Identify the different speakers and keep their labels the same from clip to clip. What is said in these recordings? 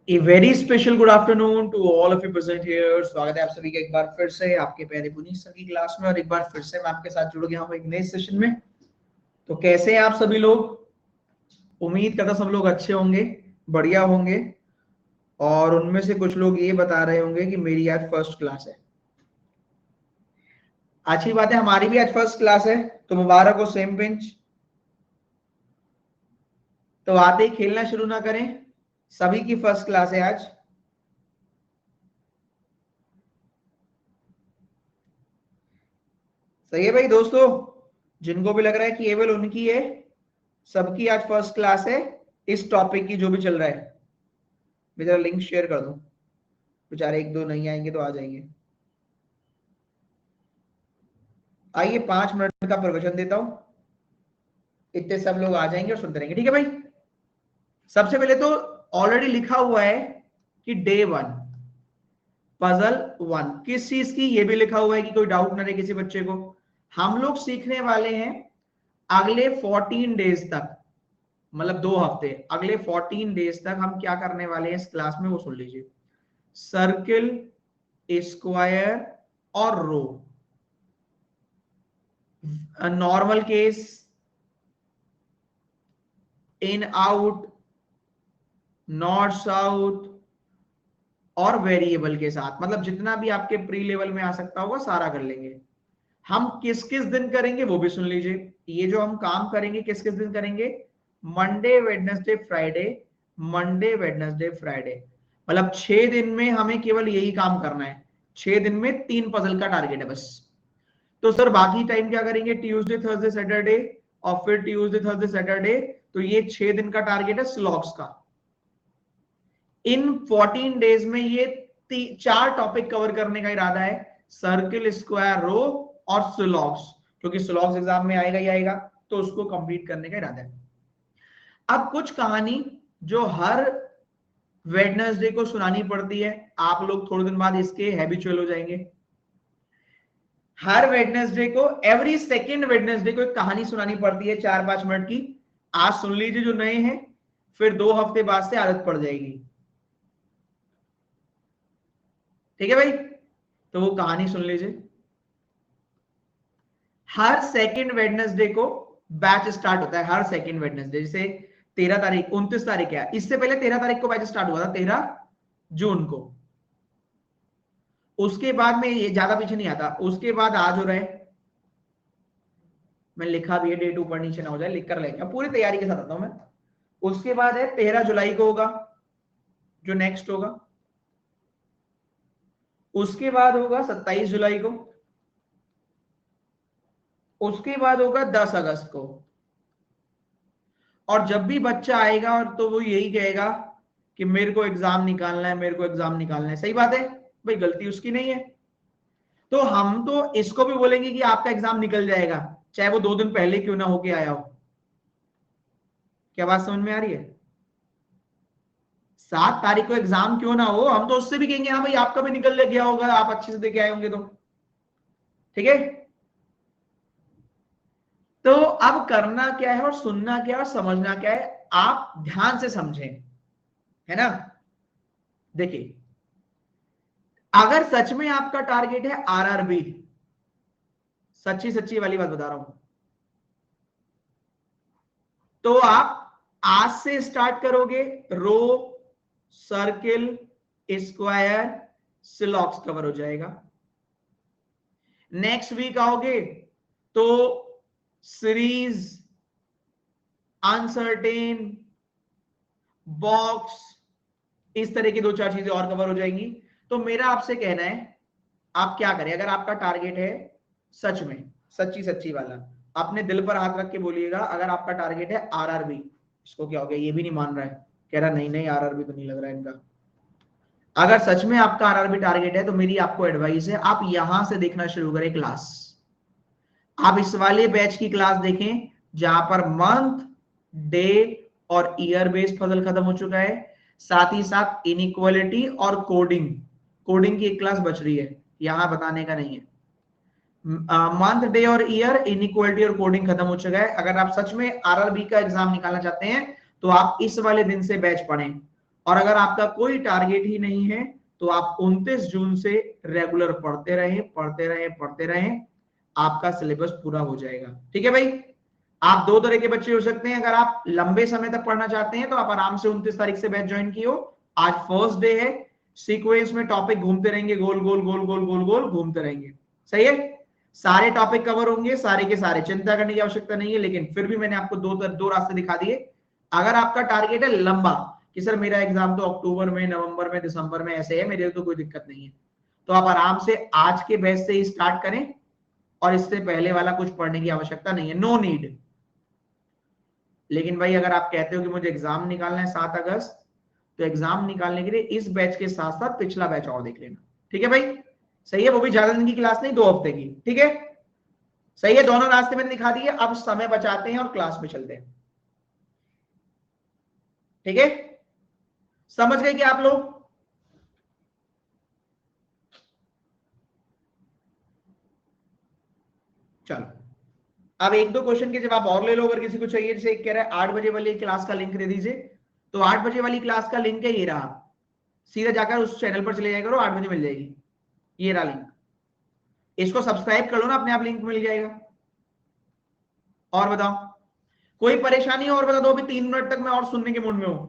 Speaker 1: A very special good afternoon to all of you present here. स्वागत है आप सभी का एक बार फिर से आपके प्यारे पुनीत सर की क्लास में, और एक बार फिर से मैं आपके साथ जुड़ गया हूँ एक नए सेशन में। तो कैसे हैं आप सभी लोग? उम्मीद करता सब लोग अच्छे होंगे, बढ़िया होंगे, और उनमें से कुछ लोग ये बता रहे होंगे कि मेरी आज फर्स्ट क्लास है। अच्छी बात है, हमारी भी आज फर्स्ट क्लास है, तो मुबारक हो सेम बेंच। तो आते ही खेलना शुरू ना करें, सभी की फर्स्ट क्लास है आज। सही है भाई दोस्तों, जिनको भी लग रहा है कि केवल उनकी है, सबकी आज फर्स्ट क्लास है इस टॉपिक की जो भी चल रहा है। मैं जरा लिंक शेयर कर दूं, बेचारे एक दो नहीं आएंगे तो आ जाएंगे। आइए 5 मिनट का प्रवचन देता हूं, इतने सब लोग आ जाएंगे और सुनते रहेंगे। ठीक है भाई। सबसे पहले तो ऑलरेडी लिखा हुआ है कि डे 1 पजल 1 किस चीज की, ये भी लिखा हुआ है कि कोई डाउट ना रहे किसी बच्चे को। हम लोग सीखने वाले हैं अगले 14 डेज तक, मतलब 2 हफ्ते, अगले 14 डेज तक हम क्या करने वाले हैं इस क्लास में वो सुन लीजिए। सर्किल, स्क्वायर और row, normal case, in out, north south और वेरिएबल के साथ, मतलब जितना भी आपके प्री लेवल में आ सकता होगा सारा कर लेंगे। हम किस किस दिन करेंगे वो भी सुन लीजिए। ये जो हम काम करेंगे किस किस दिन करेंगे, Monday Wednesday Friday, Monday Wednesday Friday, मतलब 6 दिन में हमें केवल यही काम करना है। 6 दिन में 3 पजल का टारगेट है बस। तो सर बाकी टाइम क्या करेंगे, ट्यूसडे थर्सडे सैटरडे और फिर ट्यूसडे थर्सडे सैटरडे, तो ये 6 दिन का टारगेट है स्लॉग्स का। इन 14 डेज में ये 4 टॉपिक कवर करने का इरादा है, सर्किल, स्क्वायर, रो और स्लॉग्स, क्योंकि स्लॉग्स एग्जाम में आएगा ही आएगा, तो उसको कंप्लीट करने का इरादा है। अब कुछ कहानी जो हर वेडनेसडे को सुनानी पड़ती है, आप लोग थोड़े दिन बाद इसके हैबिचुअल हो जाएंगे। हर वेडनेसडे को, एवरी सेकेंड वेडनेसडे को एक कहानी सुनानी पड़ती है 4-5 मिनट की। आज सुन लीजिए जो नए हैं, फिर 2 हफ्ते बाद से आदत पड़ जाएगी। ठीक है भाई, तो वो कहानी सुन लीजिए। हर सेकेंड वेडनेसडे को बैच स्टार्ट होता है, हर सेकेंड वेडनेसडे। जैसे 13 तारीख, 29 तारीख है, इससे पहले 13 तारीख को बैच स्टार्ट हुआ था, 13 जून को। उसके बाद में ये ज्यादा पीछे नहीं आता, उसके बाद आज हो रहा है, मैं लिखा भी है, डेट ऊपर नीचे ना हो जाए, लिख कर लेंगे, पूरी तैयारी के साथ आता हूं मैं। उसके बाद है 13 जुलाई को होगा जो नेक्स्ट होगा, उसके बाद होगा 27 जुलाई को, उसके बाद होगा 10 अगस्त को। और जब भी बच्चा आएगा और तो वो यही कहेगा कि मेरे को एग्जाम निकालना है, मेरे को एग्जाम निकालना है। सही बात है भाई, गलती उसकी नहीं है। तो हम तो इसको भी बोलेंगे कि आपका एग्जाम निकल जाएगा, चाहे वो 2 दिन पहले क्यों ना होके आया हो। क्या बात समझ में आ रही है? 7 तारीख को एग्जाम क्यों ना हो, हम तो उससे भी कहेंगे हाँ भाई आपका भी निकल गया होगा, आप अच्छे से देके आए होंगे तो। ठीक है, तो अब करना क्या है और सुनना क्या है और समझना क्या है, आप ध्यान से समझें, है ना। देखिए, अगर सच में आपका टारगेट है आरआरबी, सच्ची सच्ची वाली बात बता रहा हूं, तो आप आज से स्टार्ट करोगे, रो, सर्किल, स्क्वायर, सिलॉक्स कवर हो जाएगा। नेक्स्ट वीक आओगे तो सीरीज, अनसर्टेन, बॉक्स, इस तरह की 2-4 चीजें और कवर हो जाएंगी। तो मेरा आपसे कहना है, आप क्या करें, अगर आपका टारगेट है सच में, सच्ची सच्ची वाला, अपने दिल पर हाथ रख के बोलिएगा, अगर आपका टारगेट है आरआरबी, इसको क्या हो गया, ये भी नहीं मान रहा है, कह रहा नहीं नहीं आरआरबी तो नहीं लग रहा है इनका। अगर सच में आपका आरआरबी टारगेट है तो मेरी आपको एडवाइस है, आप यहां से देखना शुरू करें क्लास। आप इस वाले बैच की क्लास देखें जहां पर मंथ, डे और ईयर बेस्ड पजल खत्म हो चुका है, साथ ही साथ इनइक्वालिटी और कोडिंग, कोडिंग की एक क्लास बच रही है, यहां बताने का नहीं है। मंथ, डे और ईयर, इनइक्वालिटी और कोडिंग खत्म हो चुका है। अगर आप सच में आरआरबी का एग्जाम निकालना चाहते हैं तो आप इस वाले दिन से बैच पढ़ें, और अगर आपका कोई टारगेट ही नहीं है तो आप 29 जून से रेगुलर पढ़ते रहें पढ़ते रहें पढ़ते रहें, आपका सिलेबस पूरा हो जाएगा। ठीक है भाई। आप दो तरह के बच्चे हो सकते हैं, अगर आप लंबे समय तक पढ़ना चाहते हैं तो आप आराम से 29 तारीख से बैच ज्वाइन किए। आज फर्स्ट डे है, सीक्वेंस में टॉपिक घूमते रहेंगे, गोल गोल गोल गोल गोल गोल घूमते रहेंगे। सही है, सारे टॉपिक कवर होंगे, सारे के सारे, चिंता करने की आवश्यकता नहीं है। लेकिन फिर भी मैंने आपको दो रास्ते दिखा दिए। अगर आपका टारगेट है लंबा कि सर मेरा एग्जाम तो अक्टूबर में, नवंबर में, दिसंबर में ऐसे है, मेरे तो कोई दिक्कत नहीं है, तो आप आराम से आज के बैच से ही स्टार्ट करें और इससे पहले वाला कुछ पढ़ने की आवश्यकता नहीं है, नो नीड। लेकिन भाई अगर आप कहते हो कि मुझे एग्जाम निकालना है 7 अगस्त, तो एग्जाम निकालने के लिए इस बैच के साथ साथ पिछला बैच और देख लेना। ठीक है भाई, सही है, वो भी ज्यादा दिन की क्लास नहीं, 2 हफ्ते की। ठीक है, सही है, दोनों रास्ते मैंने दिखा दिए। अब समय बचाते हैं और क्लास में चलते हैं। ठीक है, समझ गए क्या आप लोग? चलो, अब एक दो क्वेश्चन के जवाब और ले लो अगर किसी को चाहिए। जैसे एक कह रहा है 8 बजे वाली क्लास का लिंक दे दीजिए, तो 8 बजे वाली क्लास का लिंक है ये रहा, सीधा जाकर उस चैनल पर चले जाएगा, 8 बजे मिल जाएगी, ये रहा लिंक। इसको सब्सक्राइब कर लो ना, अपने आप लिंक मिल जाएगा। और बताओ, कोई परेशानी और बता दो, अभी 3 मिनट तक मैं और सुनने के मूड में हूं।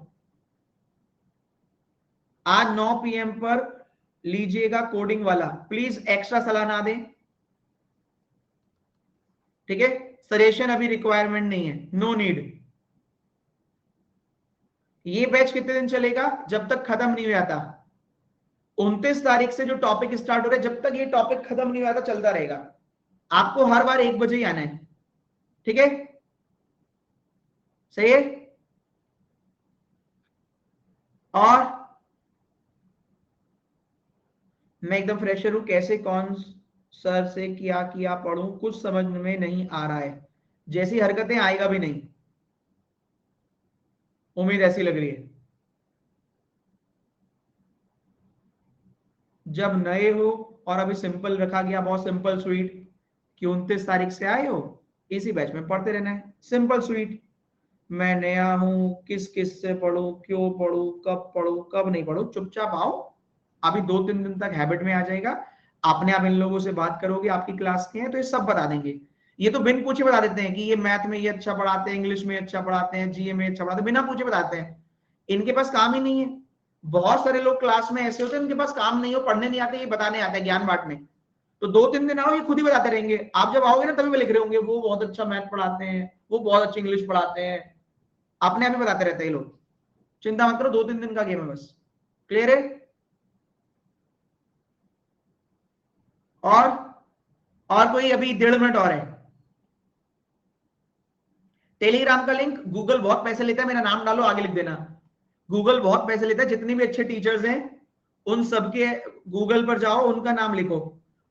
Speaker 1: आज 9 PM पर लीजिएगा कोडिंग वाला, प्लीज एक्स्ट्रा सलाह ना दें। ठीक है, सजेशन अभी रिक्वायरमेंट नहीं है, नो नीड। ये बैच कितने दिन चलेगा? जब तक खत्म नहीं हो जाता। 29 तारीख से जो टॉपिक स्टार्ट हो रहा है, जब तक ये टॉपिक खत्म नहीं हो जाता चलता रहेगा। आपको हर बार 1 बजे ही आना है। ठीक है, सही है। और मैं एकदम फ्रेशर हूं, कैसे कौन सर से क्या किया पढ़ूं, कुछ समझ में नहीं आ रहा है, जैसी हरकतें आएगा भी नहीं, उम्मीद ऐसी लग रही है। जब नए हो और अभी सिंपल रखा गया, बहुत सिंपल स्वीट, कि 29 तारीख से आए हो, इसी बैच में पढ़ते रहना है, सिंपल स्वीट। मैं नया हूं, किस किस से पढ़ूं, क्यों पढ़ूं, कब पढ़ूं, कब नहीं पढ़ूं, चुपचाप आओ। अभी 2-3 दिन तक हैबिट में आ जाएगा, अपने आप इन लोगों से बात करोगे, आपकी क्लास के हैं तो ये सब बता देंगे। ये तो बिन पूछे बता देते हैं कि ये मैथ में ये अच्छा पढ़ाते हैं, इंग्लिश में अच्छा पढ़ाते हैं, जीए में अच्छा पढ़ाते हैं, बिना पूछे बताते हैं। इनके पास काम ही नहीं है। बहुत सारे लोग क्लास में ऐसे होते हैं, उनके पास काम नहीं हो, पढ़ने नहीं आते, ये बताने आते हैं, ज्ञान बांटने। तो 2-3 दिन आओ, ये खुद ही बताते रहेंगे। आप जब आओगे ना तभी वो लिख रहे होंगे, वो बहुत अच्छा मैथ पढ़ाते हैं, वो बहुत अच्छी इंग्लिश पढ़ाते हैं, अपने आप ही बताते रहते हैं लोग। चिंता मत करो, 2-3 दिन का गेम है बस। क्लियर है? और कोई? अभी 1.5 मिनट और है। टेलीग्राम का लिंक, गूगल बहुत पैसे लेता है, मेरा नाम डालो, आगे लिख देना। गूगल बहुत पैसे लेता है, जितने भी अच्छे टीचर्स हैं उन सबके गूगल पर जाओ, उनका नाम लिखो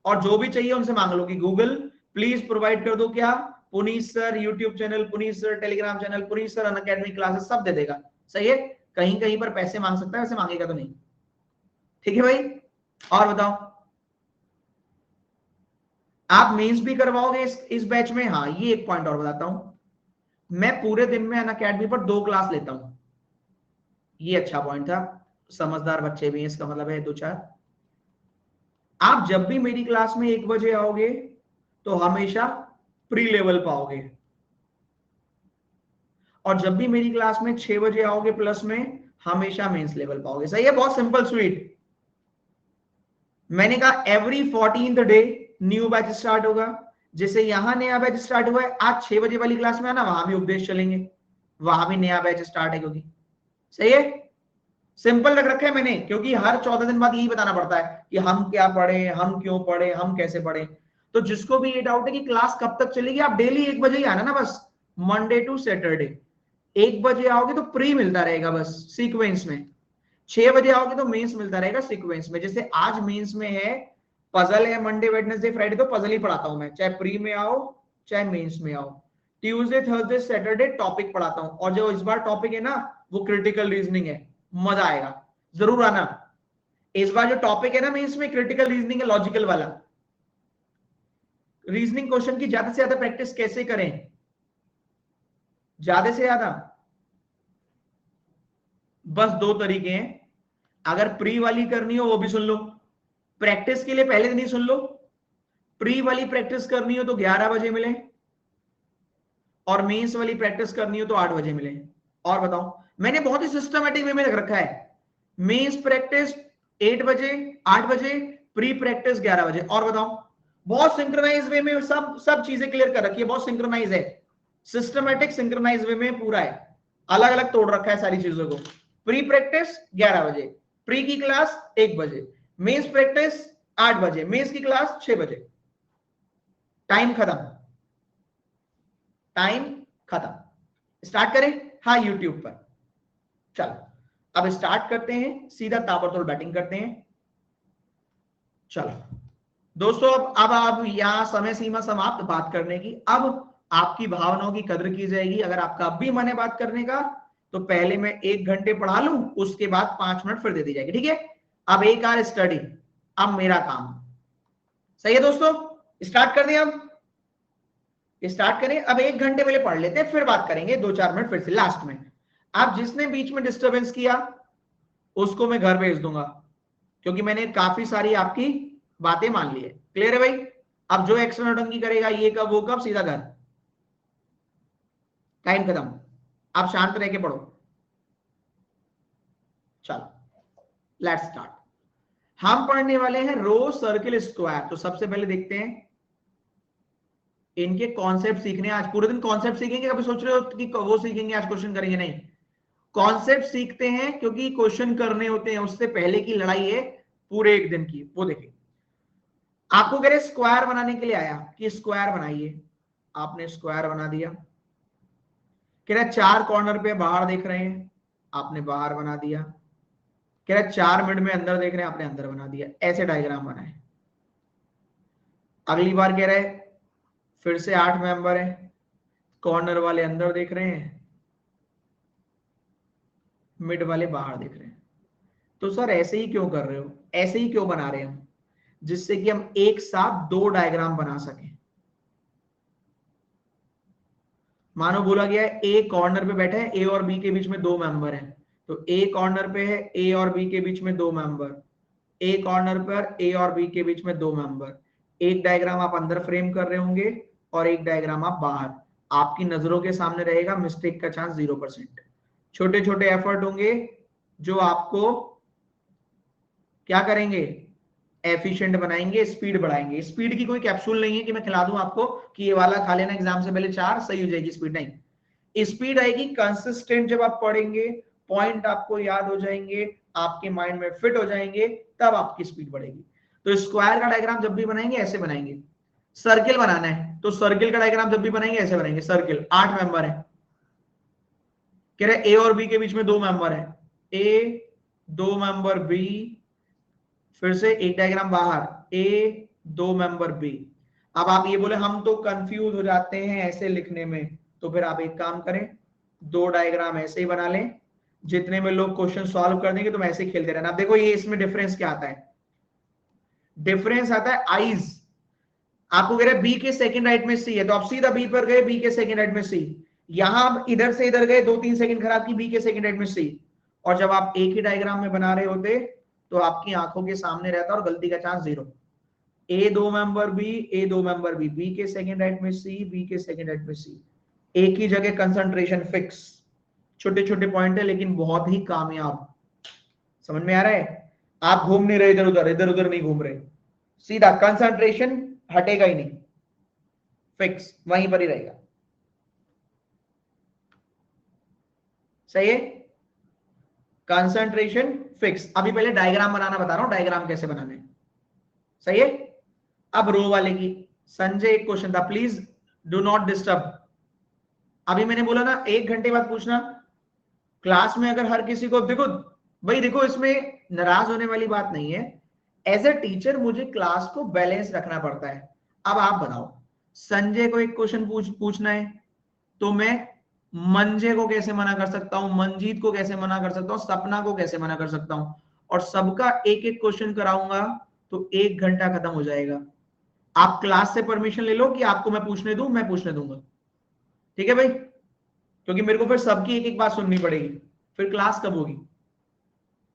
Speaker 1: और जो भी चाहिए उनसे मांग लो कि गूगल प्लीज प्रोवाइड कर दो, क्या, Puneet sir YouTube channel, Puneet sir Telegram channel, Puneet sir Unacademy classes, सब दे देगा। सही है, कहीं कहीं पर पैसे मांग सकता है, वैसे मांगेगा तो नहीं। ठीक है भाई, और बताओ, आप मेंस भी करवाओगे इस बैच में? हाँ, ये एक पॉइंट और बताता हूं, मैं पूरे दिन में अनअकैडमी पर 2 क्लास लेता हूं। ये अच्छा पॉइंट था, समझदार बच्चे भी हैं, इसका मतलब है 2-4। आप जब भी मेरी क्लास में 1 बजे आओगे तो हमेशा प्री लेवल पाओगे, और जब भी मेरी क्लास में 6 बजे आओगे प्लस में, हमेशा मेंस लेवल पाओगे। सही है, बहुत सिंपल स्वीट। मैंने कहा every 14th day new batch start होगा। जैसे यहां नया बैच स्टार्ट हुआ है, आज 6 बजे वाली क्लास में आना, वहां भी उपदेश चलेंगे, वहां भी नया बैच स्टार्ट है, क्योंकि सही है, सिंपल रख रखा है मैंने, क्योंकि हर 14 दिन बाद यही बताना पड़ता है कि हम क्या पढ़े, हम क्यों पढ़े, हम कैसे पढ़े। तो जिसको भी ये डाउट है कि क्लास कब तक चलेगी, आप डेली 1 बजे ही आना ना बस, मंडे टू सैटरडे 1 बजे आओगे तो प्री मिलता रहेगा बस सीक्वेंस में, 6 बजे आओगे तो मेंस मिलता रहेगा सीक्वेंस में। जैसे आज मेंस में है, पजल है, मंडे वेडनेसडे फ्राइडे तो पजल ही पढ़ाता हूं मैं, चाहे प्री में आओ चाहे मेंस में आओ। ट्यूसडे थर्सडे सैटरडे टॉपिक पढ़ाता हूं, और जो इस बार टॉपिक है ना वो क्रिटिकल रीजनिंग है, मजा आएगा, जरूर आना। इस बार जो टॉपिक है ना मेंस में, क्रिटिकल रीजनिंग है, लॉजिकल वाला। रीजनिंग क्वेश्चन की ज्यादा से ज्यादा प्रैक्टिस कैसे करें, ज्यादा से ज्यादा बस दो तरीके हैं, अगर प्री वाली करनी हो वो भी सुन लो, प्रैक्टिस के लिए पहले दिन ही सुन लो। प्री वाली प्रैक्टिस करनी हो तो 11 बजे मिले, और मेंस वाली प्रैक्टिस करनी हो तो 8 बजे मिले। और बताओ, मैंने बहुत ही सिस्टमेटिक वे में रख रखा है, मेंस प्रैक्टिस 8 बजे, 8 बजे, प्री प्रैक्टिस 11 बजे। और बताओ, बहुत सिंक्रोनाइज वे में सब चीजें क्लियर कर रखी है, बहुत सिंक्रोनाइज है, सिस्टमेटिक सिंक्रोनाइज वे में पूरा है, अलग अलग तोड़ रखा है सारी चीजों को। प्री प्रैक्टिस 11 बजे, प्री की क्लास 1 बजे, मेंस प्रैक्टिस 8 बजे, मेंस की क्लास 6 बजे। टाइम खत्म, टाइम खत्म। स्टार्ट करें? हाँ, यूट्यूब पर। चलो अब स्टार्ट करते हैं, सीधा ताबड़तोड़ बैटिंग करते हैं। चलो दोस्तों, अब आप यहां समय सीमा समाप्त बात करने की। अब आपकी भावनाओं की कदर की जाएगी। अगर आपका अब भी मन है बात करने का तो पहले मैं 1 घंटे पढ़ा लूं, उसके बाद 5 मिनट फिर दे दी जाएगी, ठीक है? अब 1 आवर स्टडी, अब मेरा काम। सही है दोस्तों, स्टार्ट कर दें? अब स्टार्ट करें। अब 1 घंटे पहले पढ़ लेते हैं, फिर बात करेंगे 2-4 मिनट फिर से लास्ट में। अब जिसने बीच में डिस्टरबेंस किया उसको मैं घर भेज दूंगा, क्योंकि मैंने काफी सारी आपकी बातें मान ली है। क्लियर है भाई? अब जो एक्स्ट्रा नौटंकी करेगा, ये कब वो कब, सीधा घर। टाइम खत्म, आप शांत रह के पढ़ो। चलो लेट्स स्टार्ट। हम पढ़ने वाले हैं रो, सर्किल, स्क्वायर। तो सबसे पहले देखते हैं इनके कॉन्सेप्ट सीखने। आज पूरे दिन कॉन्सेप्ट सीखेंगे? कभी सोच रहे हो कि वो सीखेंगे आज क्वेश्चन करेंगे? नहीं, कॉन्सेप्ट सीखते हैं, क्योंकि क्वेश्चन करने होते हैं, उससे पहले की लड़ाई है पूरे एक दिन की। वो देखिए, आपको कह रहे स्क्वायर बनाने के लिए आया कि स्क्वायर बनाइए, आपने स्क्वायर बना दिया। कह रहा 4 कॉर्नर पे बाहर देख रहे हैं, आपने बाहर बना दिया। कह रहा 4 मिनट में अंदर देख रहे हैं, आपने अंदर बना दिया। ऐसे डायग्राम बनाए। अगली बार कह रहे फिर से 8 मेंबर है, कॉर्नर वाले अंदर देख रहे हैं, मिड वाले बाहर देख रहे हैं। तो सर ऐसे ही क्यों कर रहे हो, ऐसे ही क्यों बना रहे हैं हम? जिससे कि हम एक साथ 2 डायग्राम बना सकें। मानो बोला गया है ए कॉर्नर पे बैठे हैं, ए और बी के बीच में 2 मेंबर हैं, तो ए कॉर्नर पे है, ए और बी के बीच में 2 मेंबर, ए कॉर्नर पर ए और बी के बीच में 2 मेंबर। एक डायग्राम आप अंदर फ्रेम कर रहे होंगे और एक डायग्राम आप बाहर, आपकी नजरों के सामने रहेगा, मिस्टेक का चांस 0%। छोटे छोटे एफर्ट होंगे जो आपको क्या करेंगे, एफिशिएंट बनाएंगे, स्पीड बढ़ाएंगे। स्पीड की कोई कैप्सूल नहीं है कि मैं खिला दूं आपको कि ये वाला खा लेना एग्जाम से पहले 4 सही हो जाएगी स्पीड, नहीं। स्पीड आएगी कंसिस्टेंट, जब आप पढ़ेंगे पॉइंट आपको याद हो जाएंगे, आपके माइंड में फिट हो जाएंगे, तब आपकी स्पीड बढ़ेगी। तो स्क्वायर का डायग्राम जब भी बनाएंगे ऐसे बनाएंगे। सर्किल बनाना है तो सर्किल का डायग्राम जब भी बनाएंगे ऐसे बनाएंगे। सर्किल 8 मेंबर है, कह रहे ए और बी के बीच में 2 मेंबर है, ए 2 मेंबर बी, फिर से एक डायग्राम बाहर, ए 2 मेंबर बी। अब आप ये बोले हम तो कंफ्यूज हो जाते हैं ऐसे लिखने में, तो फिर आप एक काम करें, 2 डायग्राम ऐसे ही बना लें। जितने में लोग क्वेश्चन सॉल्व कर देंगे तुम ऐसे ही खेलते रहना। अब देखो ये इसमें डिफरेंस क्या आता है, डिफरेंस आता है आईज। आपको कह रहे हैं बी के सेकंड राइट में सी है, तो आप सीधा बी पर गए, बी के सेकंड राइट में सी। यहां आप इधर से इधर गए, 2-3 सेकंड खराब की, बी के सेकंड राइट में सी। और जब आप एक ही डायग्राम में बना रहे होते तो आपकी आंखों के सामने रहता और गलती का चांस 0। ए 2 मेंबर बी, ए 2 मेंबर बी, बी के सेकंड राइट में सी, बी के सेकंड राइट में सी। एक ही जगह कंसंट्रेशन फिक्स। छोटे छोटे पॉइंट है लेकिन बहुत ही कामयाब। समझ में आ रहा है? आप घूम नहीं रहे इधर उधर, इधर उधर नहीं घूम रहे, सीधा कंसंट्रेशन हटेगा ही नहीं, फिक्स वहीं पर ही रहेगा। सही है, कंसंट्रेशन फिक्स। अभी पहले डायग्राम बनाना बता रहा हूं, डायग्राम कैसे बनाने। सही है। अब रो वाले की, संजय एक क्वेश्चन था, प्लीज डू नॉट डिस्टर्ब। अभी मैंने बोला ना 1 घंटे बाद पूछना। क्लास में अगर हर किसी को, देखो भाई देखो, इसमें नाराज होने वाली बात नहीं है। एज ए टीचर मुझे क्लास को बैलेंस रखना पड़ता है। अब आप बताओ, संजय को एक क्वेश्चन पूछना है तो मैं मंजे को कैसे मना कर सकता हूं, मंजीत को कैसे मना कर सकता हूं, सपना को कैसे मना कर सकता हूं, और सबका एक एक क्वेश्चन कराऊंगा तो 1 घंटा खत्म हो जाएगा। आप क्लास से परमिशन ले लो कि आपको मैं पूछने दूं, मैं पूछने दूंगा, ठीक है भाई? क्योंकि मेरे को फिर सबकी एक एक बात सुननी पड़ेगी, फिर क्लास कब होगी?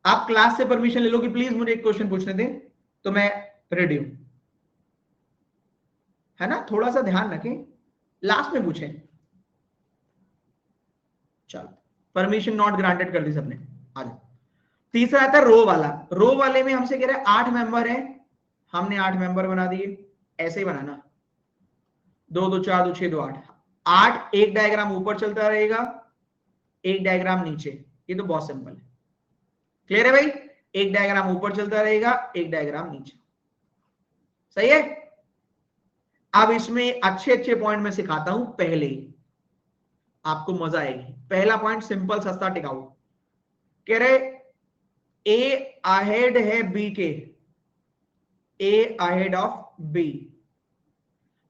Speaker 1: आप क्लास से परमिशन ले लो कि प्लीज मुझे एक क्वेश्चन पूछने दें, तो मैं रेडी हूं, है ना? थोड़ा सा ध्यान रखें, लास्ट में पूछें। चलो, परमिशन नॉट ग्रांटेड कर दी सबने। आ जाओ। तीसरा आता है रो वाला। रो वाले में हमसे कह रहे हैं 8 मेंबर है, हमने 8 मेंबर बना दिए, ऐसे ही बनाना, 2 2 4 2 6 2 8। 8 एक डायग्राम ऊपर चलता रहेगा, एक डायग्राम नीचे, ये तो बहुत सिंपल है। क्लियर है भाई? एक डायग्राम ऊपर चलता रहेगा, एक डायग्राम नीचे, सही है। अब इसमें अच्छे अच्छे पॉइंट में सिखाता हूं, पहले ही आपको मजा आएगी। पहला पॉइंट सिंपल सस्ता टिकाऊ, कह रहे ए अहेड है बी के, ए अहेड ऑफ बी,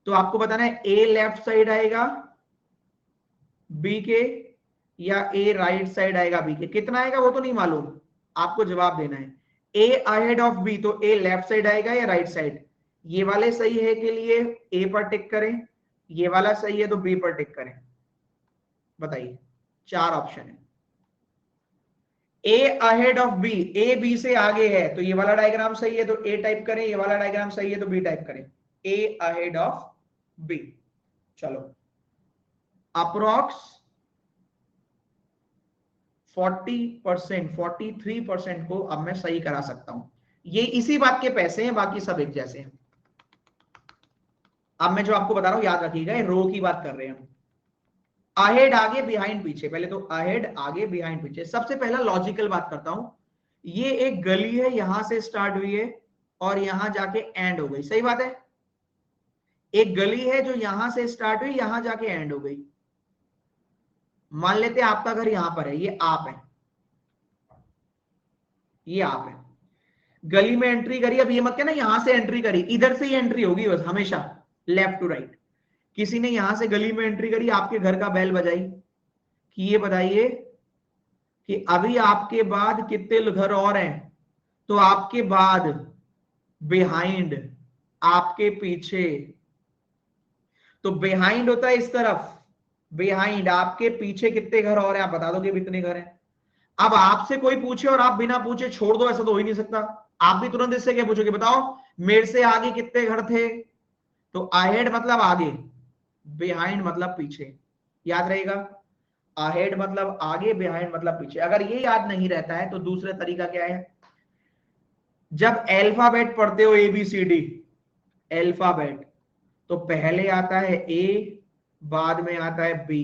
Speaker 1: तो आपको बताना है ए लेफ्ट साइड आएगा बी के या ए राइट साइड आएगा बी के। कितना आएगा वो तो नहीं मालूम, आपको जवाब देना है। ए अहेड ऑफ बी, तो ए लेफ्ट साइड आएगा या राइट साइड? ये वाले सही है के लिए ए पर टिक करें, ये वाला सही है तो बी पर टिक करें। बताइए, 4 ऑप्शन है। A ahead of B, A B से आगे है, तो ये वाला डायग्राम सही है तो ए टाइप करें, ये वाला डायग्राम सही है तो बी टाइप करें। ए अहेड ऑफ बी। चलो, अप्रोक्स 40%, 43% को अब मैं सही करा सकता हूं। ये इसी बात के पैसे हैं, बाकी सब एक जैसे हैं। अब मैं जो आपको बता रहा हूं याद रखिएगा, रो की बात कर रहे हैं हम। अहेड आगे बिहाइंड पीछे, पहले तो अहेड आगे बिहाइंड पीछे। सबसे पहला लॉजिकल बात करता हूं, ये एक गली है, यहां से स्टार्ट हुई है और यहां जाके एंड हो गई, सही बात है। एक गली है जो यहां से स्टार्ट हुई, यहां जाके एंड हो गई। मान लेते हैं आपका घर यहां पर है, ये आप है, ये आप है, गली में एंट्री करी। अब ये मत कहना यहां से एंट्री करी, इधर से ही एंट्री होगी बस हमेशा, लेफ्ट टू राइट। किसी ने यहां से गली में एंट्री करी, आपके घर का बेल बजाई कि ये बताइए कि अभी आपके बाद कितने घर और हैं, तो आपके बाद, बिहाइंड, आपके पीछे, तो बिहाइंड होता है इस तरफ, बिहाइंड आपके पीछे कितने घर और हैं, आप बता दो कि कितने घर हैं। अब आपसे कोई पूछे और आप बिना पूछे छोड़ दो, ऐसा तो हो ही नहीं सकता। आप भी तुरंत इससे क्या पूछोगे, बताओ मेरे से आगे कितने घर थे, तो अहेड मतलब आगे, बिहाइंड मतलब पीछे, याद रहेगा। अहेड मतलब आगे, बिहाइंड मतलब पीछे। अगर ये याद नहीं रहता है तो दूसरा तरीका क्या है, जब अल्फाबेट पढ़ते हो ABCD, अल्फाबेट, तो पहले आता है ए, बाद में आता है बी,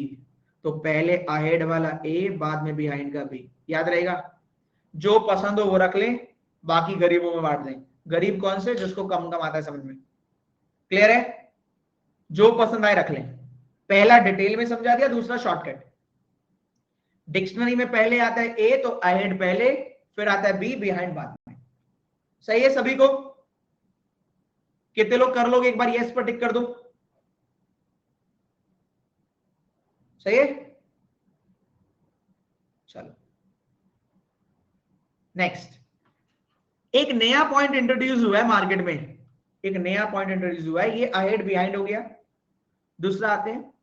Speaker 1: तो पहले अहेड वाला ए, बाद में बिहाइंड का बी, याद रहेगा। जो पसंद हो वो रख लें, बाकी गरीबों में बांट दें। गरीब कौन से, जिसको कम कम आता है समझ में। क्लियर है? जो पसंद आए रख लें। पहला डिटेल में समझा दिया, दूसरा शॉर्टकट। डिक्शनरी में पहले आता है ए, तो अहेड पहले, फिर आता है बी, बिहाइंड बाद में। सही है सभी को? कितने लोग कर लोगे, एक बार यस पर टिक कर दो। सही है? चलो नेक्स्ट, एक नया पॉइंट इंट्रोड्यूस हुआ है मार्केट में, एक नया पॉइंट इंट्रोड्यूस हुआ है, ये अहेड बिहाइंड हो गया। दूसरा आते हैं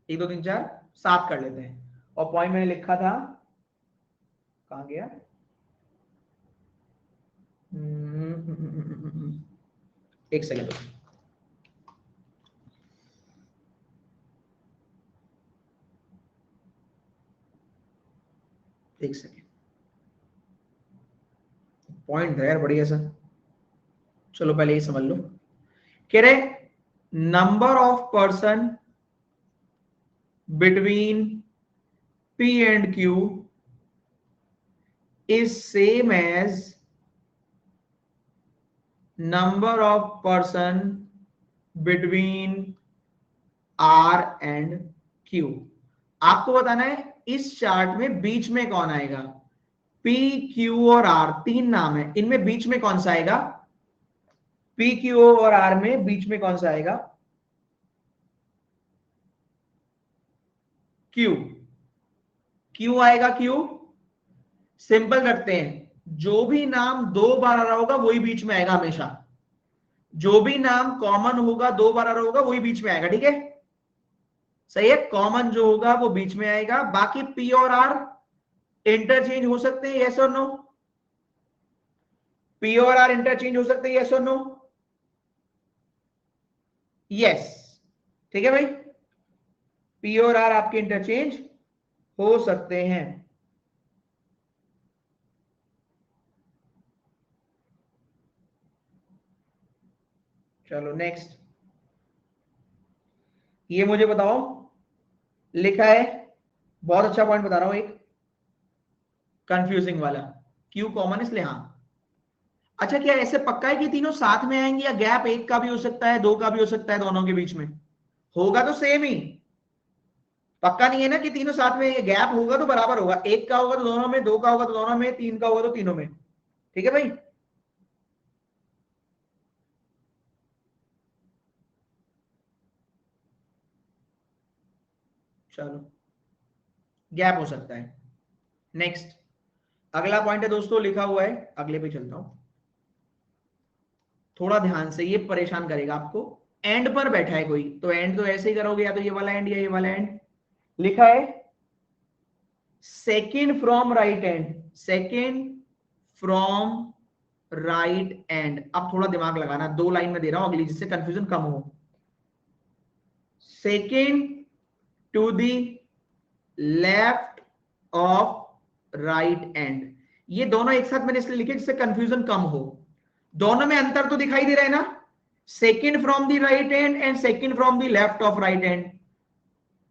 Speaker 1: 1 2 3 4 7 कर लेते हैं, और पॉइंट मैंने लिखा था, कहां गया, एक सेकेंड, एक सेकेंड, पॉइंट है यार बढ़िया सा। चलो पहले ये समझ लो, कह रहे number of person between P and Q is same as number of person between R and Q। आपको बताना है इस चार्ट में बीच में कौन आएगा। P, Q और R तीन नाम है, इनमें बीच में कौन सा आएगा, P, Q और R में बीच में कौन सा आएगा, Q। Q आएगा, Q। सिंपल रखते हैं, जो भी नाम 2 बार आ रहा होगा वही बीच में आएगा हमेशा, जो भी नाम कॉमन होगा 2 बार आ रहा होगा वही बीच में आएगा, ठीक है। सही है, कॉमन जो होगा वो बीच में आएगा। बाकी P और R इंटरचेंज हो सकते हैं, यस और नो? पी और आर इंटरचेंज हो सकते हैं, यस और नो? यस, ठीक है भाई, पी और आर आपके इंटरचेंज हो सकते हैं। चलो नेक्स्ट, ये मुझे बताओ, लिखा है, बहुत अच्छा पॉइंट बता रहा हूं, एक कंफ्यूजिंग वाला, क्यू कॉमन इसलिए, हाँ। अच्छा, क्या ऐसे पक्का है कि तीनों साथ में आएंगे, या गैप एक का भी हो सकता है, दो का भी हो सकता है, दोनों के बीच में? होगा तो सेम ही, पक्का नहीं है ना कि तीनों साथ में, गैप होगा तो बराबर होगा, एक का होगा तो दोनों में, दो का होगा तो दोनों में, तीन का होगा तो तीनों में, ठीक है भाई? चलो, गैप हो सकता है। नेक्स्ट, अगला पॉइंट है दोस्तों, लिखा हुआ है, अगले पे चलता हूं, थोड़ा ध्यान से, ये परेशान करेगा आपको। एंड पर बैठा है कोई, तो एंड तो ऐसे ही करोगे, या तो ये वाला एंड या ये वाला एंड। लिखा है second from right and, second from right and. अब थोड़ा दिमाग लगाना, दो लाइन में दे रहा हूं अगली, जिससे कंफ्यूजन कम हो। Second to the left of right end, ये दोनों एक साथ मैंने इसलिए लिखे जिससे कंफ्यूजन कम हो। दोनों में अंतर तो दिखाई दे रहा है ना, second from the right and and second from the left of right and.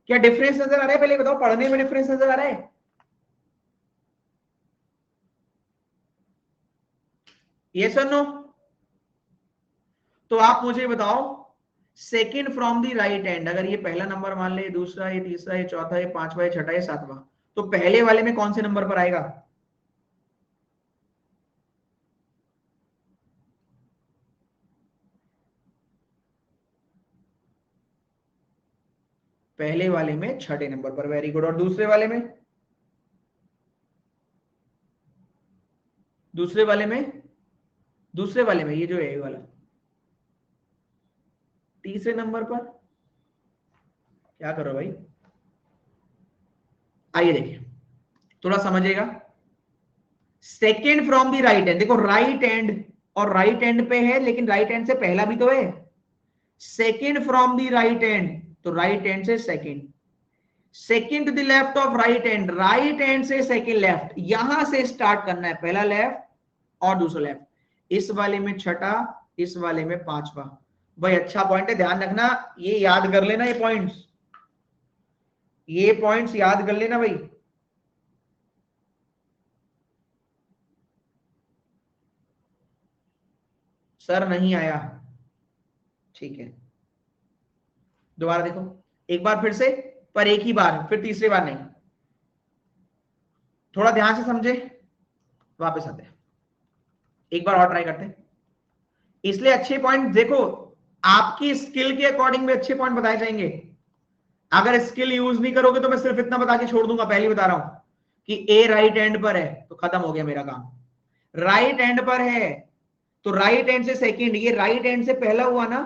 Speaker 1: क्या डिफरेंस नजर आ रहा है? पहले बताओ, पढ़ने में डिफरेंस नजर आ रहा है? यस और नो? तो आप मुझे बताओ, second from the right and, अगर ये पहला नंबर मान ले, दूसरा, ये तीसरा, ये चौथा, ये पांचवा, ये छठा, ये सातवां, तो पहले वाले में कौन से नंबर पर आएगा? पहले वाले में छठे नंबर पर, वेरी गुड। और दूसरे वाले में? दूसरे वाले में, दूसरे वाले में ये जो है ये वाला, तीसरे नंबर पर। क्या करो भाई, आइए देखिए, थोड़ा समझिएगा। Second from the right and, देखो राइट एंड और राइट एंड पे है, लेकिन राइट एंड से पहला भी तो है। Second from the right end, तो राइट एंड से second. Second to the left of right end, right end से सेकेंड लेफ्ट, यहां से स्टार्ट करना है, पहला लेफ्ट और दूसरा लेफ्ट। इस वाले में छठा, इस वाले में पांचवा। भाई अच्छा पॉइंट है, ध्यान रखना, ये याद कर लेना, ये पॉइंट्स, ये पॉइंट्स याद कर लेना भाई। सर नहीं आया, ठीक है, दोबारा देखो, एक बार फिर से, पर एक ही बार, फिर तीसरी बार नहीं। थोड़ा ध्यान से समझे, वापस आते हैं, एक बार और ट्राई करते हैं। इसलिए अच्छे पॉइंट देखो, आपकी स्किल के अकॉर्डिंग में अच्छे पॉइंट बताए जाएंगे। अगर स्किल यूज नहीं करोगे तो मैं सिर्फ इतना बता के छोड़ दूंगा, पहले बता रहा हूं कि ए राइट एंड पर है, तो खत्म हो गया मेरा काम। राइट एंड पर है, तो राइट एंड से सेकंड, ये राइट एंड से पहला हुआ ना,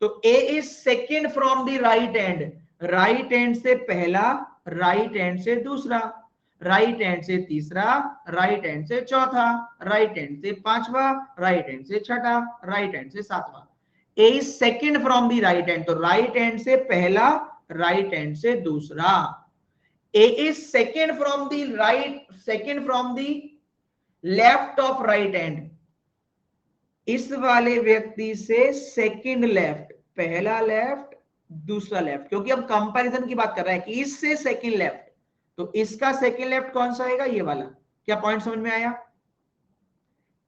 Speaker 1: तो A is second from the right end, right end से पहला, राइट एंड से दूसरा, राइट एंड से तीसरा, राइट एंड से चौथा, राइट एंड से पांचवा, राइट एंड से छठा, राइट एंड से सातवां। A is second from the right end, तो राइट एंड से पहला, राइट एंड से दूसरा। A is second from the right, second from the left of right end, इस वाले व्यक्ति से सेकंड लेफ्ट, पहला लेफ्ट, दूसरा लेफ्ट, क्योंकि अब कंपैरिजन की बात कर रहा है कि इससे सेकंड लेफ्ट, तो इसका सेकंड लेफ्ट कौन सा आएगा? ये वाला। क्या पॉइंट समझ में आया?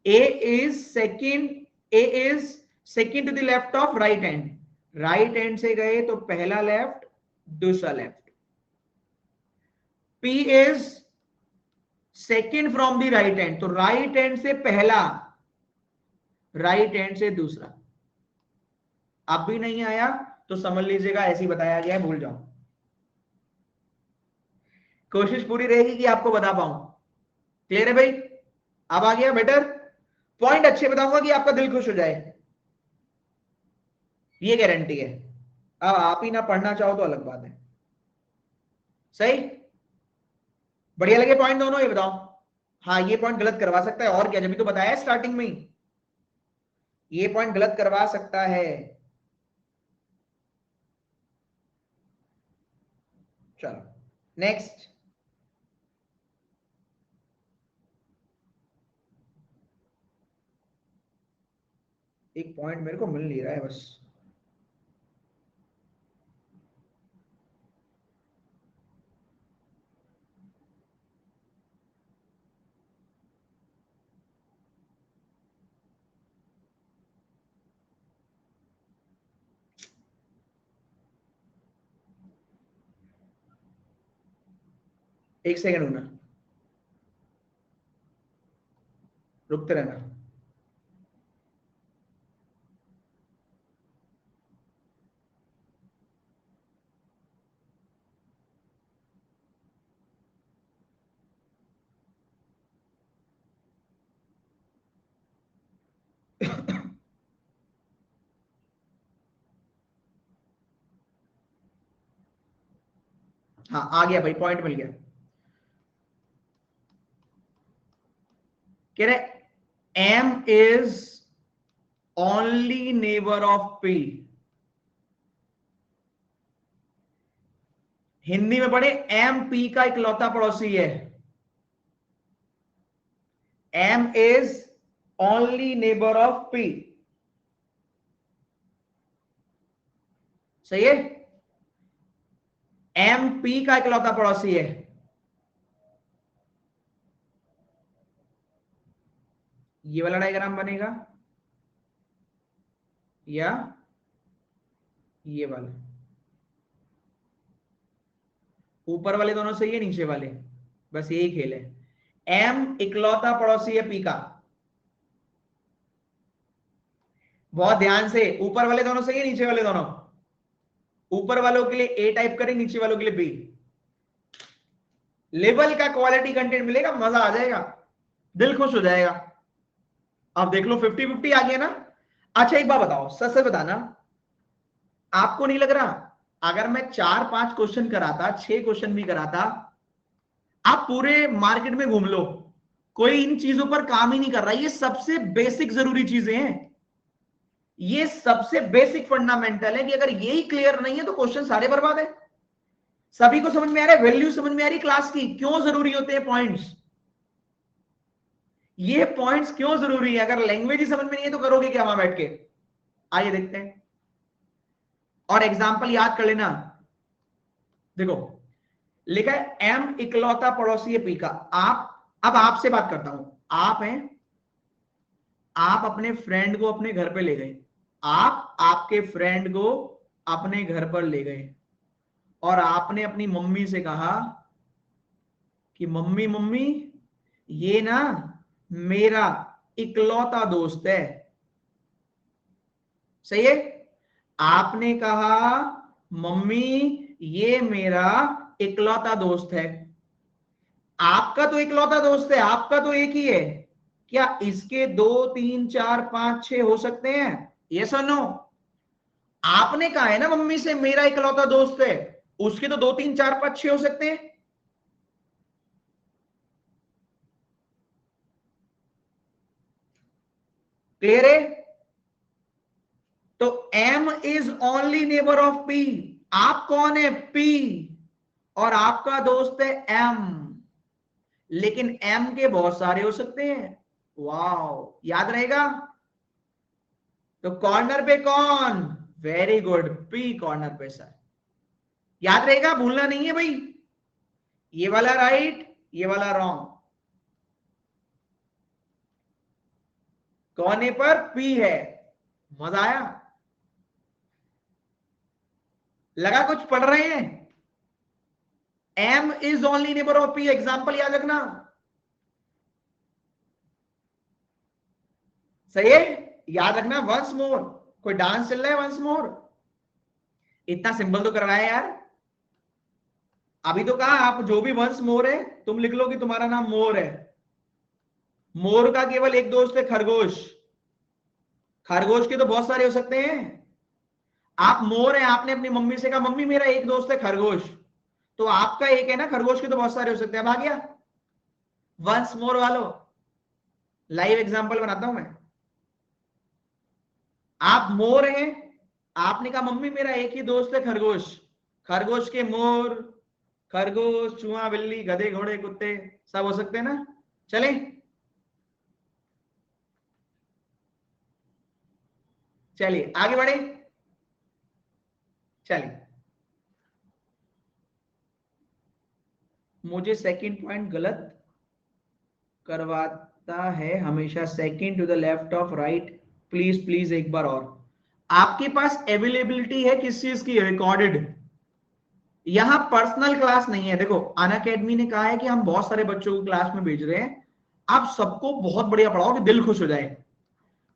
Speaker 1: A is second, A is second to the left of right hand, right hand से गए तो पहला लेफ्ट, दूसरा left. P is second from the right hand, तो राइट हैंड से पहला, राइट हैंड से दूसरा। अब भी नहीं आया तो समझ लीजिएगा ऐसे ही बताया गया है, भूल जाओ। कोशिश पूरी रहेगी कि आपको बता पाऊं। क्लियर है भाई? अब आ गया बेटर, पॉइंट अच्छे बताऊंगा कि आपका दिल खुश हो जाए, ये गारंटी है। अब आप ही ना पढ़ना चाहो तो अलग बात है, सही। बढ़िया लगे पॉइंट दोनों, ये बताओ। हाँ ये पॉइंट गलत करवा सकता है, और क्या, जब भी तो बताया स्टार्टिंग में ही, ये पॉइंट गलत करवा सकता है। चलो नेक्स्ट। एक पॉइंट मेरे को मिल नहीं रहा है बस। एक सेकंड होना, रुकते रहना। हाँ आ गया भाई, पॉइंट मिल गया। कह रहे M is only neighbour of P. Hindi में पढ़े, एम पी का इकलौता पड़ोसी है। M is only neighbour of P, सही है। एम पी का इकलौता पड़ोसी है। ये वाला डायग्राम बनेगा या ये वाला, ऊपर वाले दोनों सही है, नीचे वाले, बस यही खेल है। एम इकलौता पड़ोसी है पी का। बहुत ध्यान से, ऊपर वाले दोनों सही है, नीचे वाले दोनों। ऊपर वालों के लिए ए टाइप करें, नीचे वालों के लिए बी। लेवल का क्वालिटी कंटेंट मिलेगा, मजा आ जाएगा, दिल खुश हो जाएगा। अब देख लो 50-50 आ गया ना। अच्छा एक बात बताओ, सच सच बताना, आपको नहीं लग रहा अगर मैं 4-5 क्वेश्चन कराता, 6 क्वेश्चन भी कराता, आप पूरे मार्केट में घूम लो, कोई इन चीजों पर काम ही नहीं कर रहा। ये सबसे बेसिक जरूरी चीजें हैं, ये सबसे बेसिक फंडामेंटल है कि अगर यही क्लियर नहीं है तो क्वेश्चन सारे बर्बाद है। सभी को समझ में आ रहा है, वैल्यू समझ में आ रही क्लास की, क्यों जरूरी होते हैं पॉइंट्स। ये पॉइंट्स क्यों जरूरी है, अगर लैंग्वेज ही समझ में नहीं है तो करोगे क्या वहां बैठ के। आइए देखते हैं, और एग्जाम्पल याद कर लेना। देखो लिखा है एम इकलौता पड़ोसी है पी का। आप, अब आपसे बात करता हूं, आप हैं, आप अपने फ्रेंड को अपने घर पे ले गए, आप आपके फ्रेंड को अपने घर पर ले गए, और आपने अपनी मम्मी से कहा कि मम्मी मम्मी ये ना मेरा इकलौता दोस्त है, सही है। आपने कहा मम्मी ये मेरा इकलौता दोस्त है। आपका तो इकलौता दोस्त है, आपका तो एक ही है, क्या इसके 2 3 4 5 6 हो सकते हैं? ये सुनो, आपने कहा है ना मम्मी से मेरा इकलौता दोस्त है, उसके तो 2 3 4 5 6 हो सकते हैं। क्लियर है? तो M is only neighbour of P। आप कौन है? P, और आपका दोस्त है M, लेकिन M के बहुत सारे हो सकते हैं। वाओ, याद रहेगा। तो कॉर्नर पे कौन? वेरी गुड, P कॉर्नर पे सर, याद रहेगा, भूलना नहीं है भाई। ये वाला राइट, ये वाला रॉन्ग, कोने पर P है। मजा आया? लगा कुछ पढ़ रहे हैं। M is only neighbour of P, example याद रखना, सही है। याद रखना, वंस मोर, कोई डांस चल रहा है वंस मोर, इतना सिंपल तो करवाया यार। अभी तो कहा आप जो भी वंस मोर है तुम लिख लो कि तुम्हारा नाम मोर है। मोर का केवल एक दोस्त है खरगोश, खरगोश के तो बहुत सारे हो सकते हैं। आप मोर है, आपने अपनी मम्मी से कहा मम्मी मेरा एक दोस्त है खरगोश, तो आपका एक है ना, खरगोश के तो बहुत सारे हो सकते हैं। अब आ गया वंस मोर वालों, लाइव एग्जांपल बनाता हूं मैं। आप मोर हैं, आपने कहा मम्मी मेरा एक ही दोस्त है खरगोश, खरगोश के मोर, खरगोश, चूहा, बिल्ली, गधे, घोड़े, कुत्ते सब हो सकते हैं ना। चले चलिए आगे बढ़े। चलिए, मुझे सेकंड पॉइंट गलत करवाता है हमेशा, second to the left of right, please please एक बार और। आपके पास अवेलेबिलिटी है किस चीज की, रिकॉर्डेड। यहां पर्सनल क्लास नहीं है। देखो अनअकैडमी ने कहा है कि हम बहुत सारे बच्चों को क्लास में भेज रहे हैं, आप सबको बहुत बढ़िया पढ़ाओ कि दिल खुश हो जाए।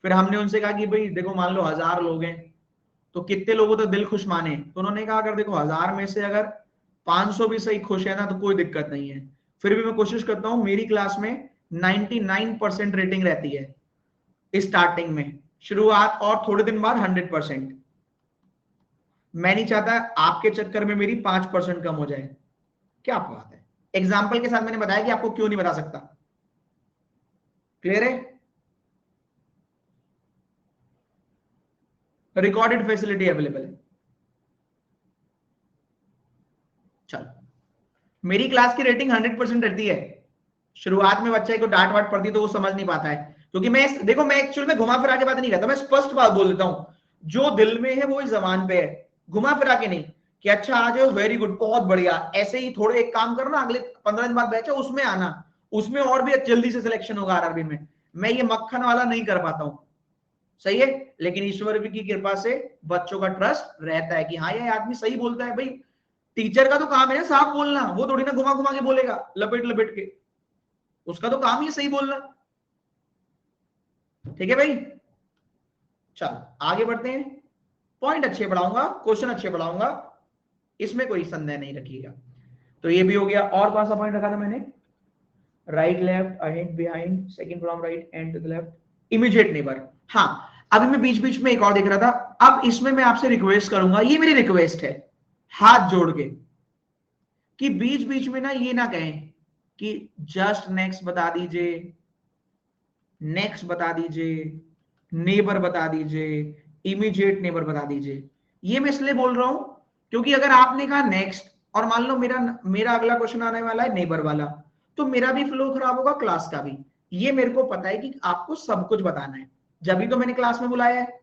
Speaker 1: फिर हमने उनसे कहा कि भाई देखो मान लो 1000 लोग हैं, तो कितने लोगों तक दिल खुश माने। तो उन्होंने कहा अगर देखो 1000 में से अगर 500 भी सही खुश है ना तो कोई दिक्कत नहीं है। फिर भी मैं कोशिश करता हूं, मेरी क्लास में 99% रेटिंग रहती है स्टार्टिंग में, शुरुआत, और थोड़े दिन बाद 100%। मैं नहीं चाहता आपके चक्कर में मेरी 5% कम हो जाए। क्या बात है, एग्जाम्पल के साथ मैंने बताया कि आपको क्यों नहीं बता सकता। क्लियर है। रिकॉर्डेड फैसिलिटी अवेलेबल है। चलो, मेरी क्लास की रेटिंग 100% रहती है। शुरुआत में बच्चे को डांट वाट पड़ती है तो वो समझ नहीं पाता है, क्योंकि मैं देखो मैं एक्चुअल में घुमा फिरा के बात नहीं करता, मैं स्पष्ट बात बोल देता हूं, जो दिल में है वो जबान पे है, घुमा फिरा के नहीं कि अच्छा आ जाओ वेरी गुड बहुत बढ़िया, ऐसे ही थोड़े एक काम करना, अगले 15 दिन बाद बैच है उसमें आना, उसमें और भी जल्दी से सिलेक्शन होगा आरआरबी में। मैं ये मक्खन वाला नहीं कर पाता हूं, सही है। लेकिन ईश्वर की कृपा से बच्चों का ट्रस्ट रहता है कि हाँ ये आदमी सही बोलता है। भाई टीचर का तो काम है ना साफ बोलना, वो थोड़ी ना घुमा घुमा के बोलेगा लपेट लपेट के, उसका तो काम ही है सही बोलना। ठीक है भाई, चलो आगे बढ़ते हैं। पॉइंट अच्छे पढ़ाऊंगा, क्वेश्चन अच्छे पढ़ाऊंगा, इसमें कोई संदेह नहीं रखिएगा। तो ये भी हो गया। और कौन सा पॉइंट रखा था मैंने, right left, ahead behind, second from right end to the left, immediate neighbour. हाँ, अभी मैं बीच बीच में एक और देख रहा था। अब इसमें मैं आपसे रिक्वेस्ट करूंगा, ये मेरी रिक्वेस्ट है हाथ जोड़ के, कि बीच बीच में ना ये ना कहें कि जस्ट नेक्स्ट बता दीजिए, नेक्स्ट बता दीजिए, नेबर बता दीजिए, इमीडिएट नेबर बता दीजिए। ये मैं इसलिए बोल रहा हूं क्योंकि अगर आपने कहा नेक्स्ट और मान लो मेरा मेरा अगला क्वेश्चन आने वाला है नेबर वाला, तो मेरा भी फ्लो खराब होगा, क्लास का भी। ये मेरे को पता है कि आपको सब कुछ बताना है, जब भी तो मैंने क्लास में बुलाया है,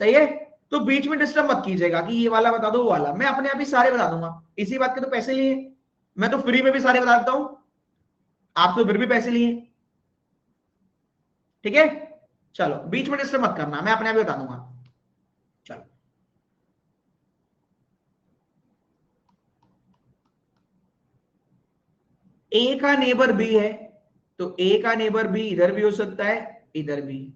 Speaker 1: सही है। तो बीच में डिस्टर्ब मत कीजिएगा कि ये वाला बता दो वो वाला, मैं अपने आप ही सारे बता दूंगा। इसी बात के तो पैसे लिए, मैं तो फ्री में भी सारे बता देता हूं, आप तो फिर भी पैसे लिए। ठीक है, चलो बीच में डिस्टर्ब मत करना, मैं अपने आप ही बता दूंगा। चलो, ए का नेबर बी है, तो ए का नेबर बी इधर भी हो सकता है, इधर भी।